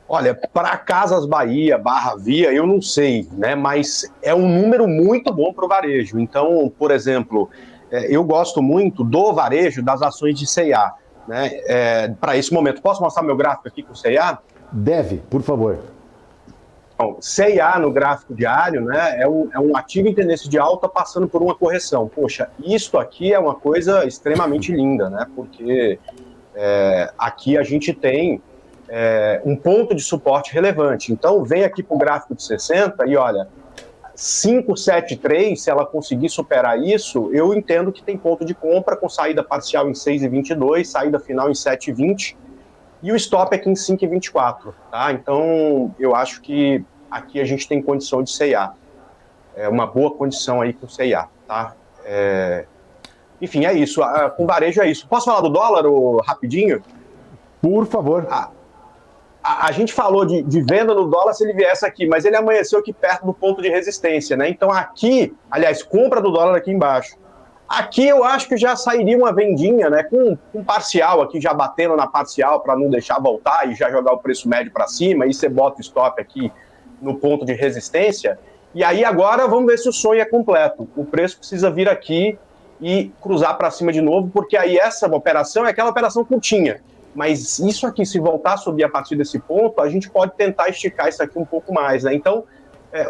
Speaker 3: Olha, para Casas Bahia, Barra, Via, eu não sei, né? Mas é um número muito bom para o varejo. Então, por exemplo, eu gosto muito do varejo das ações de C&A, né? Para esse momento. Posso mostrar meu gráfico aqui com o C&A?
Speaker 1: Deve, por favor.
Speaker 3: Bom, C&A no gráfico diário, né, é um ativo em tendência de alta passando por uma correção. Poxa, isto aqui é uma coisa extremamente linda, né, porque aqui a gente tem um ponto de suporte relevante. Então, vem aqui para o gráfico de 60 e olha, 573, se ela conseguir superar isso, eu entendo que tem ponto de compra com saída parcial em 6,22, saída final em 7,20, e o stop aqui em 5,24, tá? Então, eu acho que aqui a gente tem condição de C&A. Uma boa condição aí com C&A, tá? Enfim, é isso. Com varejo é isso. Posso falar do dólar, rapidinho?
Speaker 1: Por favor.
Speaker 3: A gente falou de venda no dólar se ele viesse aqui, mas ele amanheceu aqui perto do ponto de resistência, né? Então aqui, aliás, compra do dólar aqui embaixo. Aqui eu acho que já sairia uma vendinha, né, com parcial aqui, já batendo na parcial para não deixar voltar e já jogar o preço médio para cima, e você bota o stop aqui no ponto de resistência, e aí agora vamos ver se o sonho é completo. O preço precisa vir aqui e cruzar para cima de novo, porque aí essa operação é aquela operação curtinha. Mas isso aqui, se voltar a subir a partir desse ponto, a gente pode tentar esticar isso aqui um pouco mais, né? Então,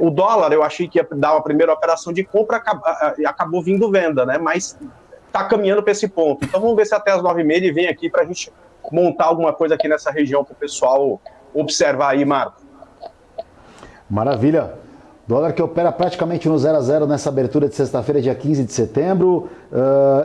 Speaker 3: o dólar, eu achei que ia dar uma primeira operação de compra, acabou vindo venda, né? Mas está caminhando para esse ponto. Então, vamos ver se até as 9h30 ele vem aqui para a gente montar alguma coisa aqui nessa região para o pessoal observar aí, Marco.
Speaker 1: Maravilha. Dólar que opera praticamente no 0 a 0 nessa abertura de sexta-feira, dia 15 de setembro,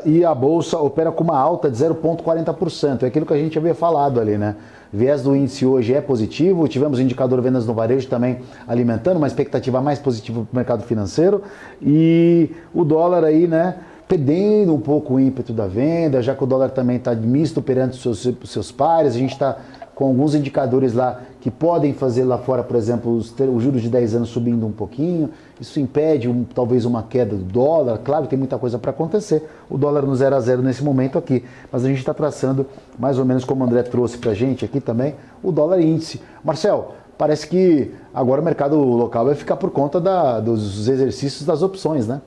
Speaker 1: e a Bolsa opera com uma alta de 0,40%. É aquilo que a gente havia falado ali, né? Viés do índice hoje é positivo, tivemos o indicador vendas no varejo também alimentando uma expectativa mais positiva para o mercado financeiro, e o dólar aí, né, perdendo um pouco o ímpeto da venda, já que o dólar também está misto perante os seus pares. A gente está com alguns indicadores lá que podem fazer lá fora, por exemplo, os juros de 10 anos subindo um pouquinho. Isso impede talvez uma queda do dólar. Claro, tem muita coisa para acontecer. O dólar no 0 a 0 nesse momento aqui. Mas a gente está traçando mais ou menos como o André trouxe para a gente aqui também, o dólar índice. Marcel, parece que agora o mercado local vai ficar por conta dos exercícios das opções, né?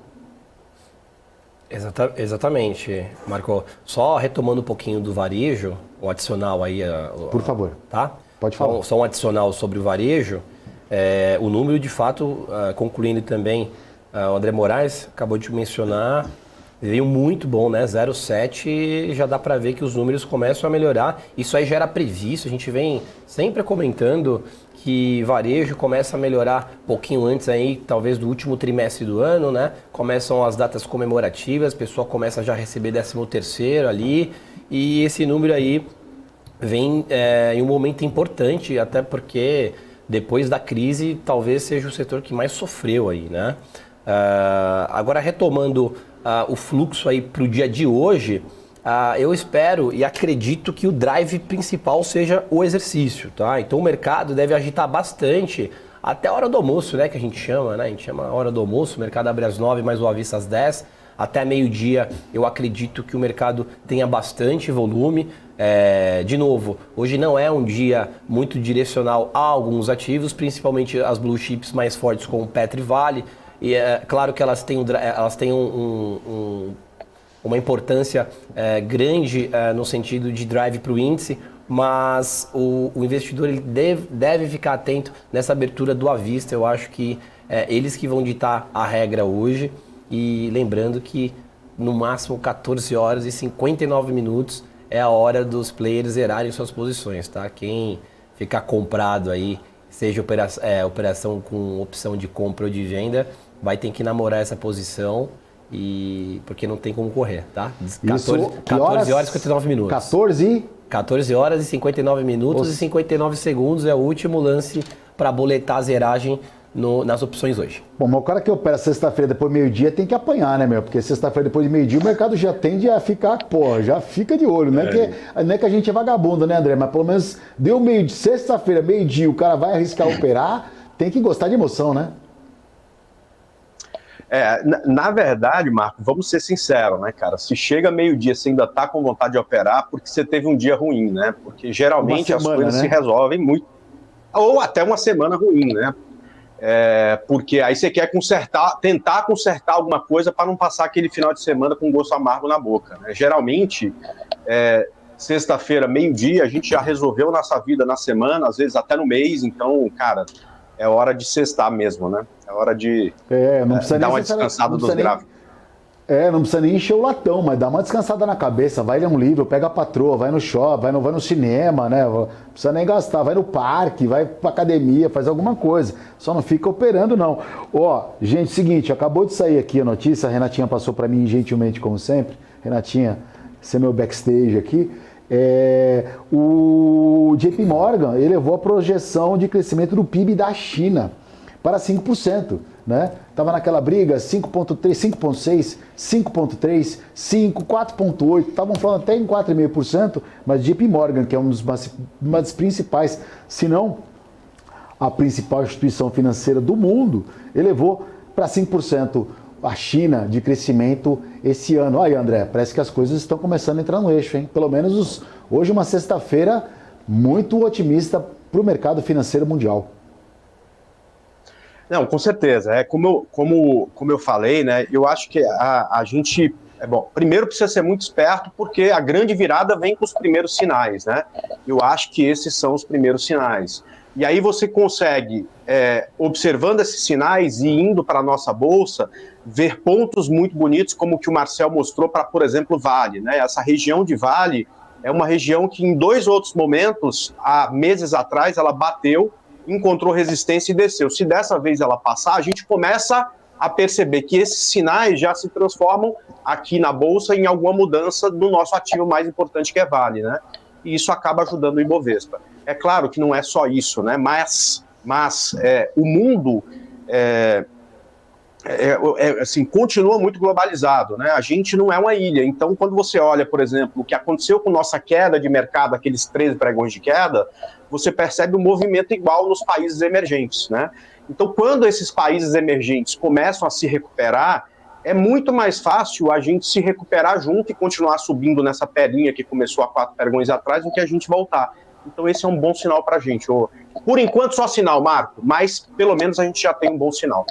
Speaker 2: Exatamente, Marco. Só retomando um pouquinho do varejo, o adicional aí...
Speaker 1: Por favor.
Speaker 2: Tá?
Speaker 1: Pode falar.
Speaker 2: Só um adicional sobre o varejo. O número, de fato, concluindo também, o André Moraes acabou de mencionar, veio muito bom, né? 0,7, já dá para ver que os números começam a melhorar. Isso aí já era previsto, a gente vem sempre comentando que varejo começa a melhorar um pouquinho antes aí, talvez do último trimestre do ano, né? Começam as datas comemorativas, o pessoal começa já a receber 13º ali, e esse número aí vem em um momento importante, até porque depois da crise talvez seja o setor que mais sofreu aí, né? Agora retomando o fluxo aí para o dia de hoje, eu espero e acredito que o drive principal seja o exercício, tá? Então o mercado deve agitar bastante até a hora do almoço, né? Que a gente chama, né? A gente chama a hora do almoço, o mercado abre às 9, mais o aviso às 10. Até meio-dia eu acredito que o mercado tenha bastante volume. De novo, hoje não é um dia muito direcional a alguns ativos, principalmente as blue chips mais fortes como Petro e Vale. E é claro que elas têm uma importância grande no sentido de drive para o índice, mas o investidor ele deve ficar atento nessa abertura do à vista. Eu acho que eles que vão ditar a regra hoje, e lembrando que no máximo 14 horas e 59 minutos é a hora dos players zerarem suas posições, tá? Quem ficar comprado aí, seja operação com opção de compra ou de venda, vai ter que namorar essa posição, porque não tem como correr, tá? 14 horas e 59 minutos. 14 horas e 59 minutos e 59 segundos é o último lance para boletar a zeragem nas opções hoje.
Speaker 1: Bom, mas o cara que opera sexta-feira depois do meio-dia tem que apanhar, né, meu? Porque sexta-feira depois do meio-dia o mercado já tende a ficar, já fica de olho. Não é que a gente é vagabundo, né, André? Mas pelo menos deu meio-dia, sexta-feira, meio-dia, o cara vai arriscar operar, tem que gostar de emoção, né?
Speaker 3: Na verdade, Marco, vamos ser sinceros, né, cara? Se chega meio-dia, você ainda tá com vontade de operar porque você teve um dia ruim, né? Porque geralmente as coisas se resolvem muito. Ou até uma semana ruim, né? Porque aí você quer tentar consertar alguma coisa para não passar aquele final de semana com gosto amargo na boca, né? Geralmente, sexta-feira, meio-dia, a gente já resolveu nossa vida na semana, às vezes até no mês, então, cara, é hora de sextar mesmo, né? É hora de dar uma descansada dos gráficos.
Speaker 1: Não precisa nem encher o latão, mas dá uma descansada na cabeça, vai ler um livro, pega a patroa, vai no shopping, vai no cinema, né? Não precisa nem gastar, vai no parque, vai pra academia, faz alguma coisa. Só não fica operando, não. Gente, seguinte, acabou de sair aqui a notícia, a Renatinha passou pra mim gentilmente, como sempre. Renatinha, esse é meu backstage aqui. O JP Morgan elevou a projeção de crescimento do PIB da China para 5%, né? Tava naquela briga 5,3, 5,6, 5,3, 5, 4,8, estavam falando até em 4,5%, mas JP Morgan, que é uma das principais, se não a principal instituição financeira do mundo, elevou para 5% a China de crescimento esse ano. Aí, André, parece que as coisas estão começando a entrar no eixo, hein? Pelo menos hoje uma sexta-feira muito otimista para o mercado financeiro mundial.
Speaker 3: Não, com certeza. Como eu falei, né? Eu acho que a gente... primeiro precisa ser muito esperto, porque a grande virada vem com os primeiros sinais, né? Eu acho que esses são os primeiros sinais. E aí você consegue, observando esses sinais e indo para a nossa bolsa, ver pontos muito bonitos, como o que o Marcel mostrou para, por exemplo, Vale, né? Essa região de Vale é uma região que em 2 outros momentos, há meses atrás, ela bateu, encontrou resistência e desceu. Se dessa vez ela passar, a gente começa a perceber que esses sinais já se transformam aqui na Bolsa em alguma mudança do nosso ativo mais importante, que é Vale, né? E isso acaba ajudando o Ibovespa. É claro que não é só isso, né? Mas o mundo assim, continua muito globalizado, né? A gente não é uma ilha. Então, quando você olha, por exemplo, o que aconteceu com nossa queda de mercado, aqueles 13 pregões de queda, você percebe um movimento igual nos países emergentes, né? Então, quando esses países emergentes começam a se recuperar, é muito mais fácil a gente se recuperar junto e continuar subindo nessa perninha que começou há 4 pregões atrás, do que a gente voltar. Então, esse é um bom sinal para a gente. Por enquanto, só sinal, Marco, mas pelo menos a gente já tem um bom sinal.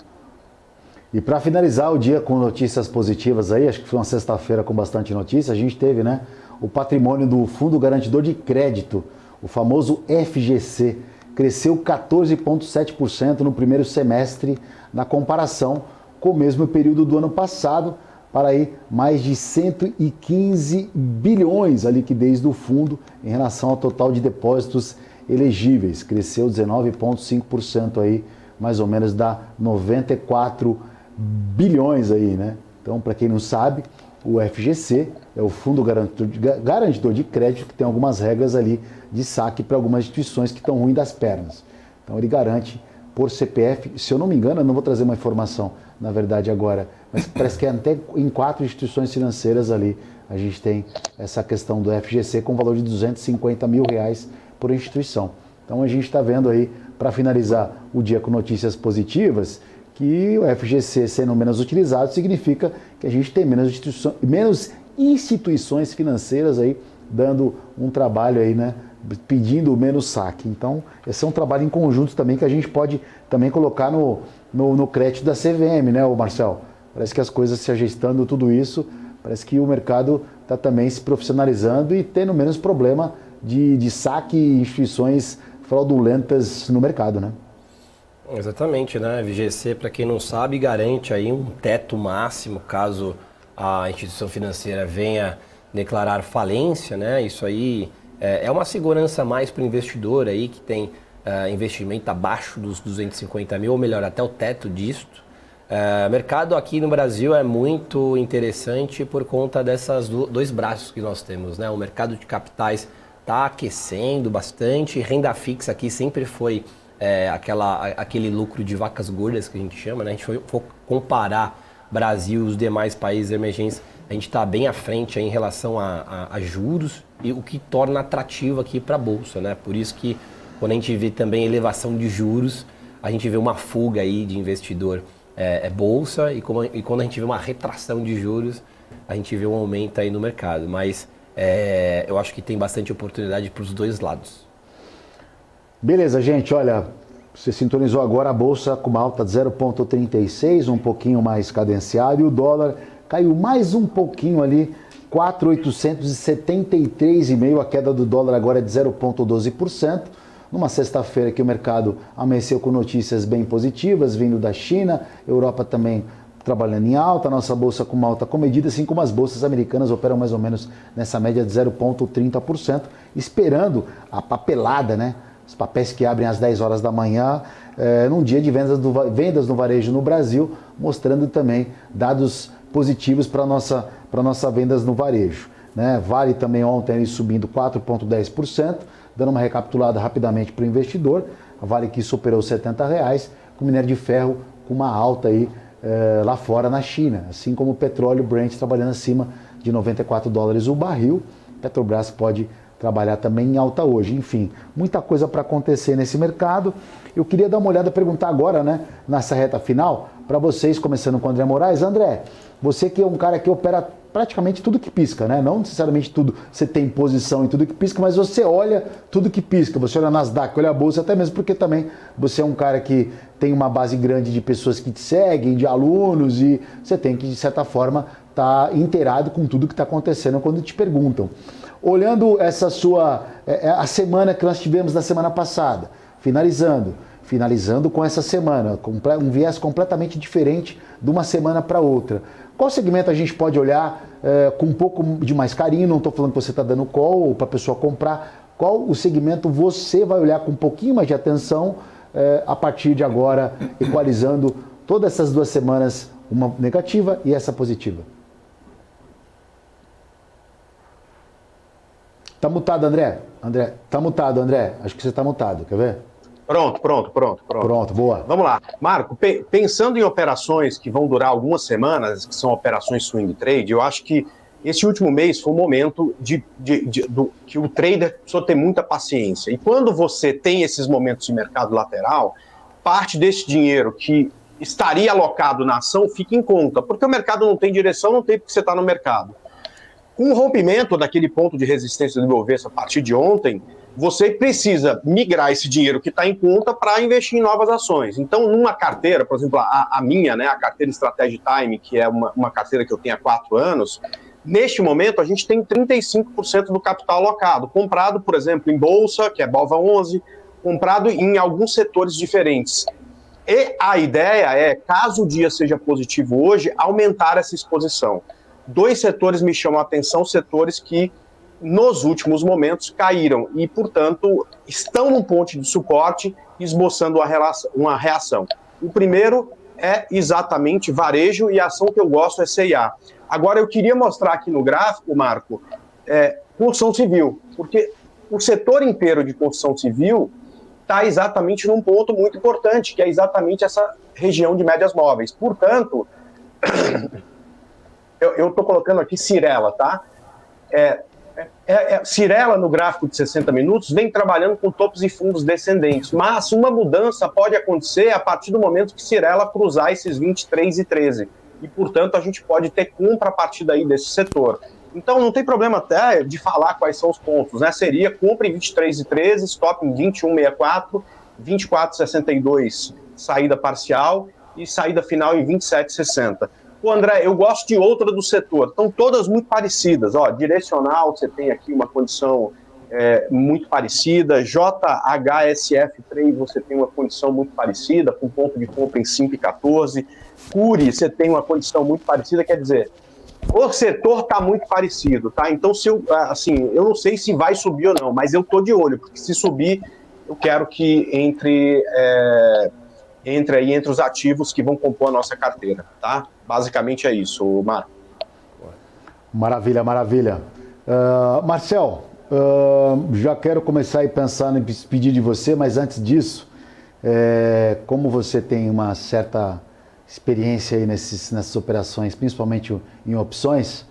Speaker 1: E para finalizar o dia com notícias positivas aí, acho que foi uma sexta-feira com bastante notícia, a gente teve, né, o patrimônio do Fundo Garantidor de Crédito, o famoso FGC, cresceu 14,7% no primeiro semestre na comparação com o mesmo período do ano passado, para aí mais de 115 bilhões a liquidez do fundo em relação ao total de depósitos elegíveis, cresceu 19,5% aí, mais ou menos dá 94 bilhões aí, né? Então, para quem não sabe, o FGC é o Fundo Garantidor de Crédito, que tem algumas regras ali de saque para algumas instituições que estão ruins das pernas. Então, ele garante por CPF, se eu não me engano, eu não vou trazer uma informação, na verdade, agora, mas parece que até em 4 instituições financeiras ali, a gente tem essa questão do FGC com valor de R$250 mil por instituição. Então, a gente está vendo aí, para finalizar o dia com notícias positivas, que o FGC sendo menos utilizado significa que a gente tem menos instituições financeiras aí dando um trabalho aí, né, pedindo menos saque. Então, esse é um trabalho em conjunto também que a gente pode também colocar no crédito da CVM, né, Marcel? Parece que as coisas se ajustando, tudo isso, parece que o mercado está também se profissionalizando e tendo menos problema de saque e instituições fraudulentas no mercado, né?
Speaker 2: Exatamente, né? FGC, para quem não sabe, garante aí um teto máximo caso a instituição financeira venha declarar falência, né? Isso aí é uma segurança a mais para o investidor aí que tem investimento abaixo dos 250 mil, ou melhor, até o teto disto. O mercado aqui no Brasil é muito interessante por conta dessas 2 braços que nós temos, né? O mercado de capitais está aquecendo bastante, renda fixa aqui sempre foi aquele lucro de vacas gordas que a gente chama, né? A gente for comparar Brasil e os demais países emergentes, a gente está bem à frente aí em relação a juros, e o que torna atrativo aqui para a Bolsa, né? Por isso que quando a gente vê também elevação de juros, a gente vê uma fuga aí de investidor Bolsa, e quando a gente vê uma retração de juros, a gente vê um aumento aí no mercado. Mas eu acho que tem bastante oportunidade para os 2 lados.
Speaker 1: Beleza, gente, olha, você sintonizou agora a Bolsa com uma alta de 0,36, um pouquinho mais cadenciado, e o dólar caiu mais um pouquinho ali, 4.873,5, a queda do dólar agora é de 0,12%, numa sexta-feira que o mercado amanheceu com notícias bem positivas, vindo da China, Europa também trabalhando em alta, nossa bolsa com uma alta comedida, assim como as bolsas americanas operam mais ou menos nessa média de 0,30%, esperando a papelada, né? Os papéis que abrem às 10 horas da manhã, num dia de vendas no varejo no Brasil, mostrando também dados positivos para nossa vendas no varejo, né? Vale também ontem subindo 4,10%, dando uma recapitulada rapidamente para o investidor. A Vale que superou R$70, com o minério de ferro com uma alta aí lá fora na China, assim como o petróleo Brent trabalhando acima de $94 o barril. Petrobras pode trabalhar também em alta hoje. Enfim, muita coisa para acontecer nesse mercado. Eu queria dar uma olhada, perguntar agora, né, nessa reta final, para vocês, começando com o André Moraes. André, você que é um cara que opera praticamente tudo que pisca, né? Não necessariamente tudo, você tem posição em tudo que pisca, mas você olha tudo que pisca. Você olha Nasdaq, olha a bolsa, até mesmo porque também você é um cara que tem uma base grande de pessoas que te seguem, de alunos, e você tem que, de certa forma, estar inteirado com tudo que está acontecendo quando te perguntam. Olhando essa a semana que nós tivemos na semana passada, finalizando com essa semana, com um viés completamente diferente de uma semana para outra. Qual segmento a gente pode olhar com um pouco de mais carinho? Não estou falando que você está dando call para a pessoa comprar. Qual o segmento você vai olhar com um pouquinho mais de atenção a partir de agora, equalizando todas essas 2 semanas, uma negativa e essa positiva? Tá mutado, André? Tá mutado, André. Acho que você tá mutado. Quer ver?
Speaker 3: Pronto.
Speaker 1: Pronto, boa.
Speaker 3: Vamos lá. Marco, pensando em operações que vão durar algumas semanas, que são operações swing trade, eu acho que esse último mês foi um momento que o trader precisou ter muita paciência. E quando você tem esses momentos de mercado lateral, parte desse dinheiro que estaria alocado na ação fica em conta, porque o mercado não tem direção, não tem porque você está no mercado. Com o rompimento daquele ponto de resistência do Ibovespa a partir de ontem, você precisa migrar esse dinheiro que está em conta para investir em novas ações. Então, numa carteira, por exemplo, a minha, né, a carteira Strategy Time, que é uma carteira que eu tenho há 4 anos, neste momento a gente tem 35% do capital alocado, comprado, por exemplo, em bolsa, que é BOVA11, comprado em alguns setores diferentes. E a ideia é, caso o dia seja positivo hoje, aumentar essa exposição. 2 setores me chamam a atenção, setores que nos últimos momentos caíram e, portanto, estão num ponto de suporte, esboçando uma reação. O primeiro é exatamente varejo e a ação que eu gosto é C&A. Agora, eu queria mostrar aqui no gráfico, Marco, construção civil, porque o setor inteiro de construção civil está exatamente num ponto muito importante, que é exatamente essa região de médias móveis. Portanto, eu estou colocando aqui Cyrela, tá? Cyrela, no gráfico de 60 minutos, vem trabalhando com topos e fundos descendentes, mas uma mudança pode acontecer a partir do momento que Cyrela cruzar esses 23 e 13, e, portanto, a gente pode ter compra a partir daí desse setor. Então, não tem problema até de falar quais são os pontos, né? Seria compra em 23 e 13, stop em 21,64, 24,62, saída parcial, e saída final em 27,60. Pô, André, eu gosto de outra do setor. Estão todas muito parecidas. Ó, direcional, você tem aqui uma condição muito parecida. JHSF3, você tem uma condição muito parecida, com ponto de compra em 5,14. Curi, você tem uma condição muito parecida. Quer dizer, o setor está muito parecido, tá? Então, eu não sei se vai subir ou não, mas eu estou de olho, porque se subir, eu quero que entre os ativos que vão compor a nossa carteira, tá? Basicamente é isso, Marco.
Speaker 1: Maravilha. Marcel, já quero começar a pensar em despedir de você, mas antes disso, como você tem uma certa experiência aí nessas operações, principalmente em opções,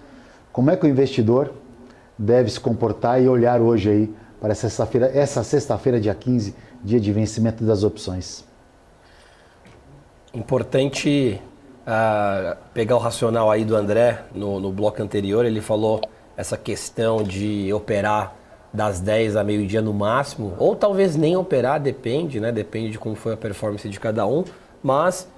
Speaker 1: como é que o investidor deve se comportar e olhar hoje aí para essa sexta-feira, dia 15, dia de vencimento das opções?
Speaker 2: Importante pegar o racional aí do André no bloco anterior. Ele falou essa questão de operar das 10 a meio-dia no máximo, ou talvez nem operar, depende, né? Depende de como foi a performance de cada um, mas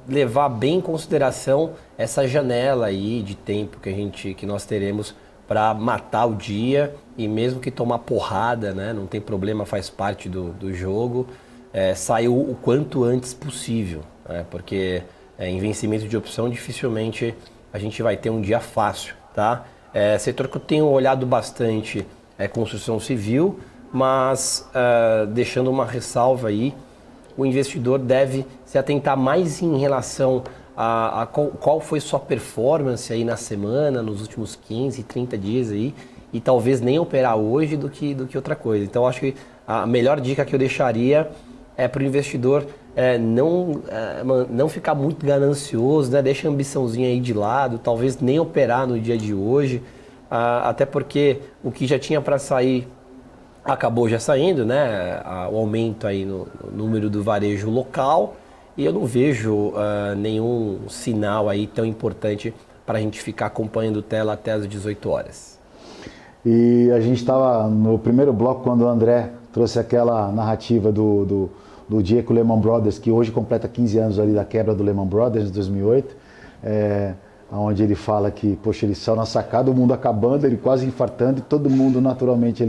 Speaker 2: levar bem em consideração essa janela aí de tempo que nós teremos para matar o dia, e mesmo que tomar porrada, né? Não tem problema, faz parte do jogo. Saiu o quanto antes possível, né? Porque em vencimento de opção dificilmente a gente vai ter um dia fácil, tá? Setor que eu tenho olhado bastante é construção civil, mas deixando uma ressalva aí, o investidor deve se atentar mais em relação a qual foi sua performance aí na semana, nos últimos 15, 30 dias aí, e talvez nem operar hoje do que outra coisa. Então acho que a melhor dica que eu deixaria é para o investidor não ficar muito ganancioso, né? Deixa a ambiçãozinha aí de lado, talvez nem operar no dia de hoje, até porque o que já tinha para sair acabou já saindo, né? O aumento aí no número do varejo local, e eu não vejo nenhum sinal aí tão importante para a gente ficar acompanhando tela até as 18 horas.
Speaker 1: E a gente estava no primeiro bloco quando o André trouxe aquela narrativa do dia que o Lehman Brothers, que hoje completa 15 anos ali da quebra do Lehman Brothers, em 2008, onde ele fala que, poxa, ele saiu na sacada, o mundo acabando, ele quase infartando, e todo mundo naturalmente,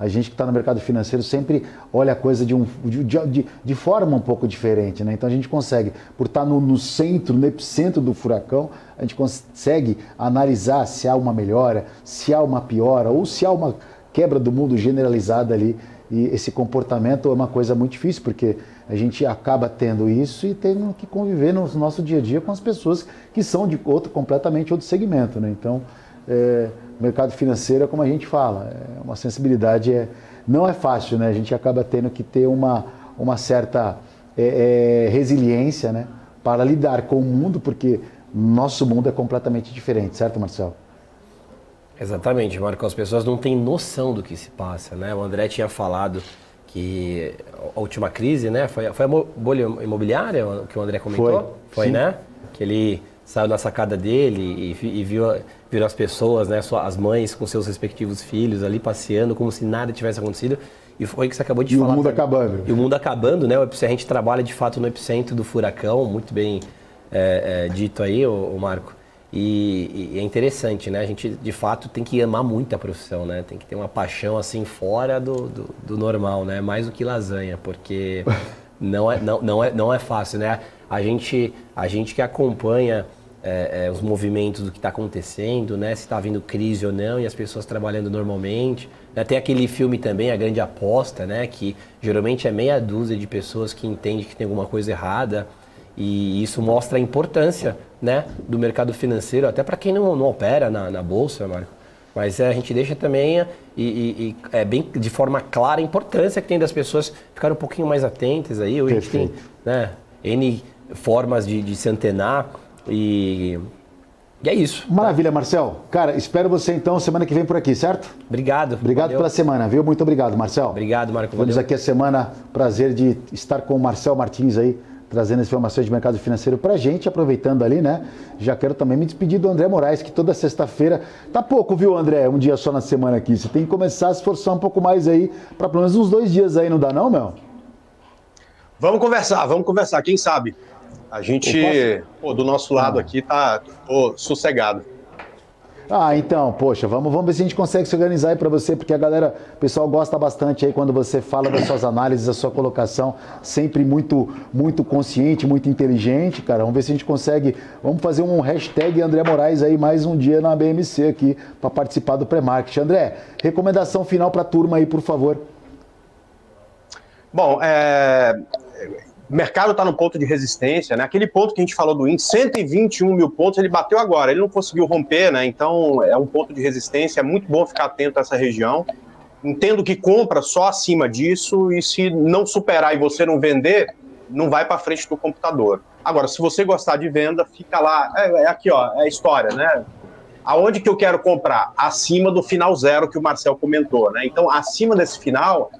Speaker 1: a gente que está no mercado financeiro sempre olha a coisa de forma um pouco diferente, né? Então a gente consegue, por estar no centro, no epicentro do furacão, a gente consegue analisar se há uma melhora, se há uma piora, ou se há uma quebra do mundo generalizada ali. E esse comportamento é uma coisa muito difícil, porque a gente acaba tendo isso e tendo que conviver no nosso dia a dia com as pessoas que são de completamente outro segmento, né? Então, o mercado financeiro é como a gente fala, uma sensibilidade, não é fácil, né? A gente acaba tendo que ter uma certa resiliência, né? Para lidar com o mundo, porque nosso mundo é completamente diferente, certo, Marcelo?
Speaker 2: Exatamente, Marco. As pessoas não têm noção do que se passa, né? O André tinha falado que a última crise, né? Foi a bolha imobiliária que o André comentou? Foi, né? Que ele saiu na sacada dele e viu as pessoas, né? As mães com seus respectivos filhos ali passeando como se nada tivesse acontecido. E foi o que você acabou de falar.
Speaker 1: E o mundo acabando.
Speaker 2: E o mundo acabando, né? A gente trabalha de fato no epicentro do furacão, muito bem dito aí, o Marco. E é interessante, né? A gente, de fato, tem que amar muito a profissão, né? Tem que ter uma paixão, assim, fora do normal, né? Mais do que lasanha, porque não é fácil, né? A gente que acompanha os movimentos do que está acontecendo, né? Se está vindo crise ou não, e as pessoas trabalhando normalmente. Tem aquele filme também, A Grande Aposta, né? Que geralmente é meia dúzia de pessoas que entendem que tem alguma coisa errada. E isso mostra a importância, né, do mercado financeiro, até para quem não opera na Bolsa, Marco. Mas a gente deixa também, bem de forma clara, a importância que tem das pessoas ficarem um pouquinho mais atentas aí. Hoje a gente tem, né, N formas de se antenar e é isso.
Speaker 1: Maravilha, Marcel. Cara, espero você então semana que vem por aqui, certo?
Speaker 2: Obrigado.
Speaker 1: Obrigado pela semana, viu? Muito obrigado, Marcel.
Speaker 2: Obrigado, Marco.
Speaker 1: Vamos aqui a semana, prazer de estar com o Marcel Martins aí, trazendo as informações de mercado financeiro pra gente, aproveitando ali, né? Já quero também me despedir do André Moraes, que toda sexta-feira, tá pouco, viu, André? Um dia só na semana aqui, você tem que começar a se esforçar um pouco mais aí, pra pelo menos uns 2 dias aí, não dá não, meu?
Speaker 3: Vamos conversar, quem sabe? A gente, do nosso lado aqui, tá sossegado.
Speaker 1: Então, poxa, vamos ver se a gente consegue se organizar aí para você, porque o pessoal gosta bastante aí quando você fala das suas análises, da sua colocação, sempre muito consciente, muito inteligente, cara. Vamos ver se a gente consegue, vamos fazer um hashtag André Moraes aí mais um dia na BMC aqui para participar do pré-market. André, recomendação final para a turma aí, por favor.
Speaker 3: Bom, o mercado está no ponto de resistência, né? Aquele ponto que a gente falou do índice, 121 mil pontos, ele bateu agora, ele não conseguiu romper, né? Então é um ponto de resistência, é muito bom ficar atento a essa região. Entendo que compra só acima disso, e se não superar e você não vender, não vai para frente do computador. Agora, se você gostar de venda, fica lá, aqui ó, é a história, né? Aonde que eu quero comprar? Acima do final zero que o Marcel comentou, né? Então, acima desse final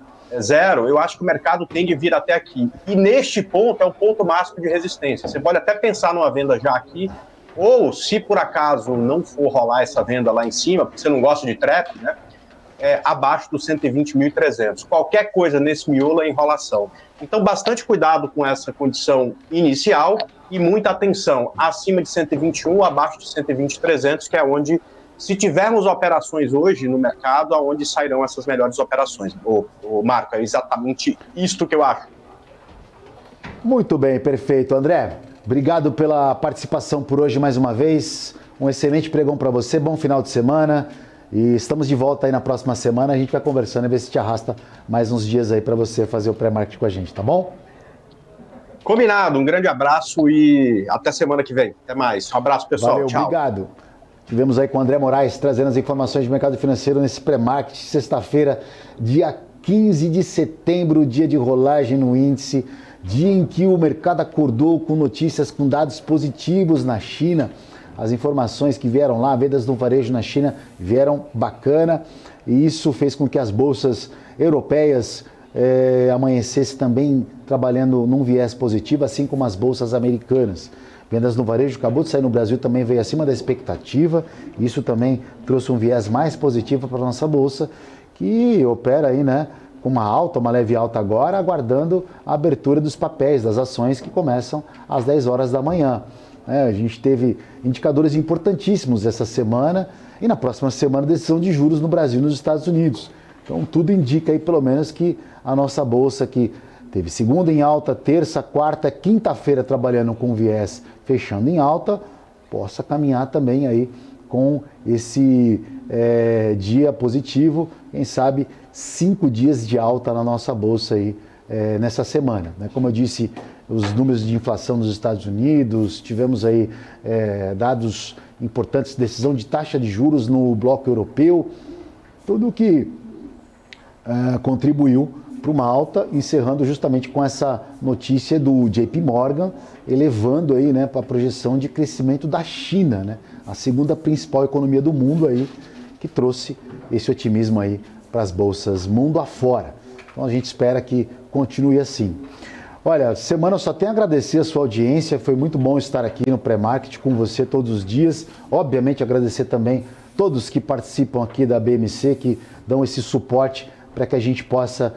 Speaker 3: zero, eu acho que o mercado tende a vir até aqui. E neste ponto é o ponto máximo de resistência. Você pode até pensar numa venda já aqui, ou se por acaso não for rolar essa venda lá em cima, porque você não gosta de trap, né? Abaixo dos 120.300. Qualquer coisa nesse miolo é enrolação. Então, bastante cuidado com essa condição inicial e muita atenção acima de 121, abaixo de 120.300, que é onde, se tivermos operações hoje no mercado, aonde sairão essas melhores operações. Marco, é exatamente isto que eu acho.
Speaker 1: Muito bem, perfeito. André, obrigado pela participação por hoje mais uma vez. Um excelente pregão para você, bom final de semana. E estamos de volta aí na próxima semana. A gente vai conversando e ver se te arrasta mais uns dias aí para você fazer o pré-market com a gente, tá bom?
Speaker 3: Combinado, um grande abraço e até semana que vem. Até mais. Um abraço, pessoal.
Speaker 1: Valeu,
Speaker 3: tchau.
Speaker 1: Obrigado. Tivemos aí com o André Moraes trazendo as informações de mercado financeiro nesse pré-market, sexta-feira, dia 15 de setembro, dia de rolagem no índice, dia em que o mercado acordou com notícias, com dados positivos na China. as informações que vieram lá, vendas no varejo na China vieram bacana, e isso fez com que as bolsas europeias amanhecessem também trabalhando num viés positivo, assim como as bolsas americanas. Vendas no varejo acabou de sair no Brasil, também veio acima da expectativa, isso também trouxe um viés mais positivo para a nossa bolsa, que opera aí, né, com uma leve alta agora, aguardando a abertura dos papéis, das ações que começam às 10 horas da manhã. A gente teve indicadores importantíssimos essa semana e na próxima semana decisão de juros no Brasil e nos Estados Unidos. Então tudo indica aí pelo menos que a nossa bolsa, que teve segunda em alta, terça, quarta, quinta-feira trabalhando com viés fechando em alta, possa caminhar também aí com esse dia positivo, quem sabe 5 dias de alta na nossa bolsa aí nessa semana. Como eu disse, os números de inflação nos Estados Unidos, tivemos aí dados importantes, decisão de taxa de juros no bloco europeu, tudo que contribuiu para uma alta, encerrando justamente com essa notícia do JP Morgan, elevando aí, né, para a projeção de crescimento da China, né, a segunda principal economia do mundo aí, que trouxe esse otimismo aí para as bolsas mundo afora. Então a gente espera que continue assim. Olha, semana eu só tenho a agradecer a sua audiência, foi muito bom estar aqui no Pré-Market com você todos os dias. Obviamente agradecer também todos que participam aqui da BMC, que dão esse suporte para que a gente possa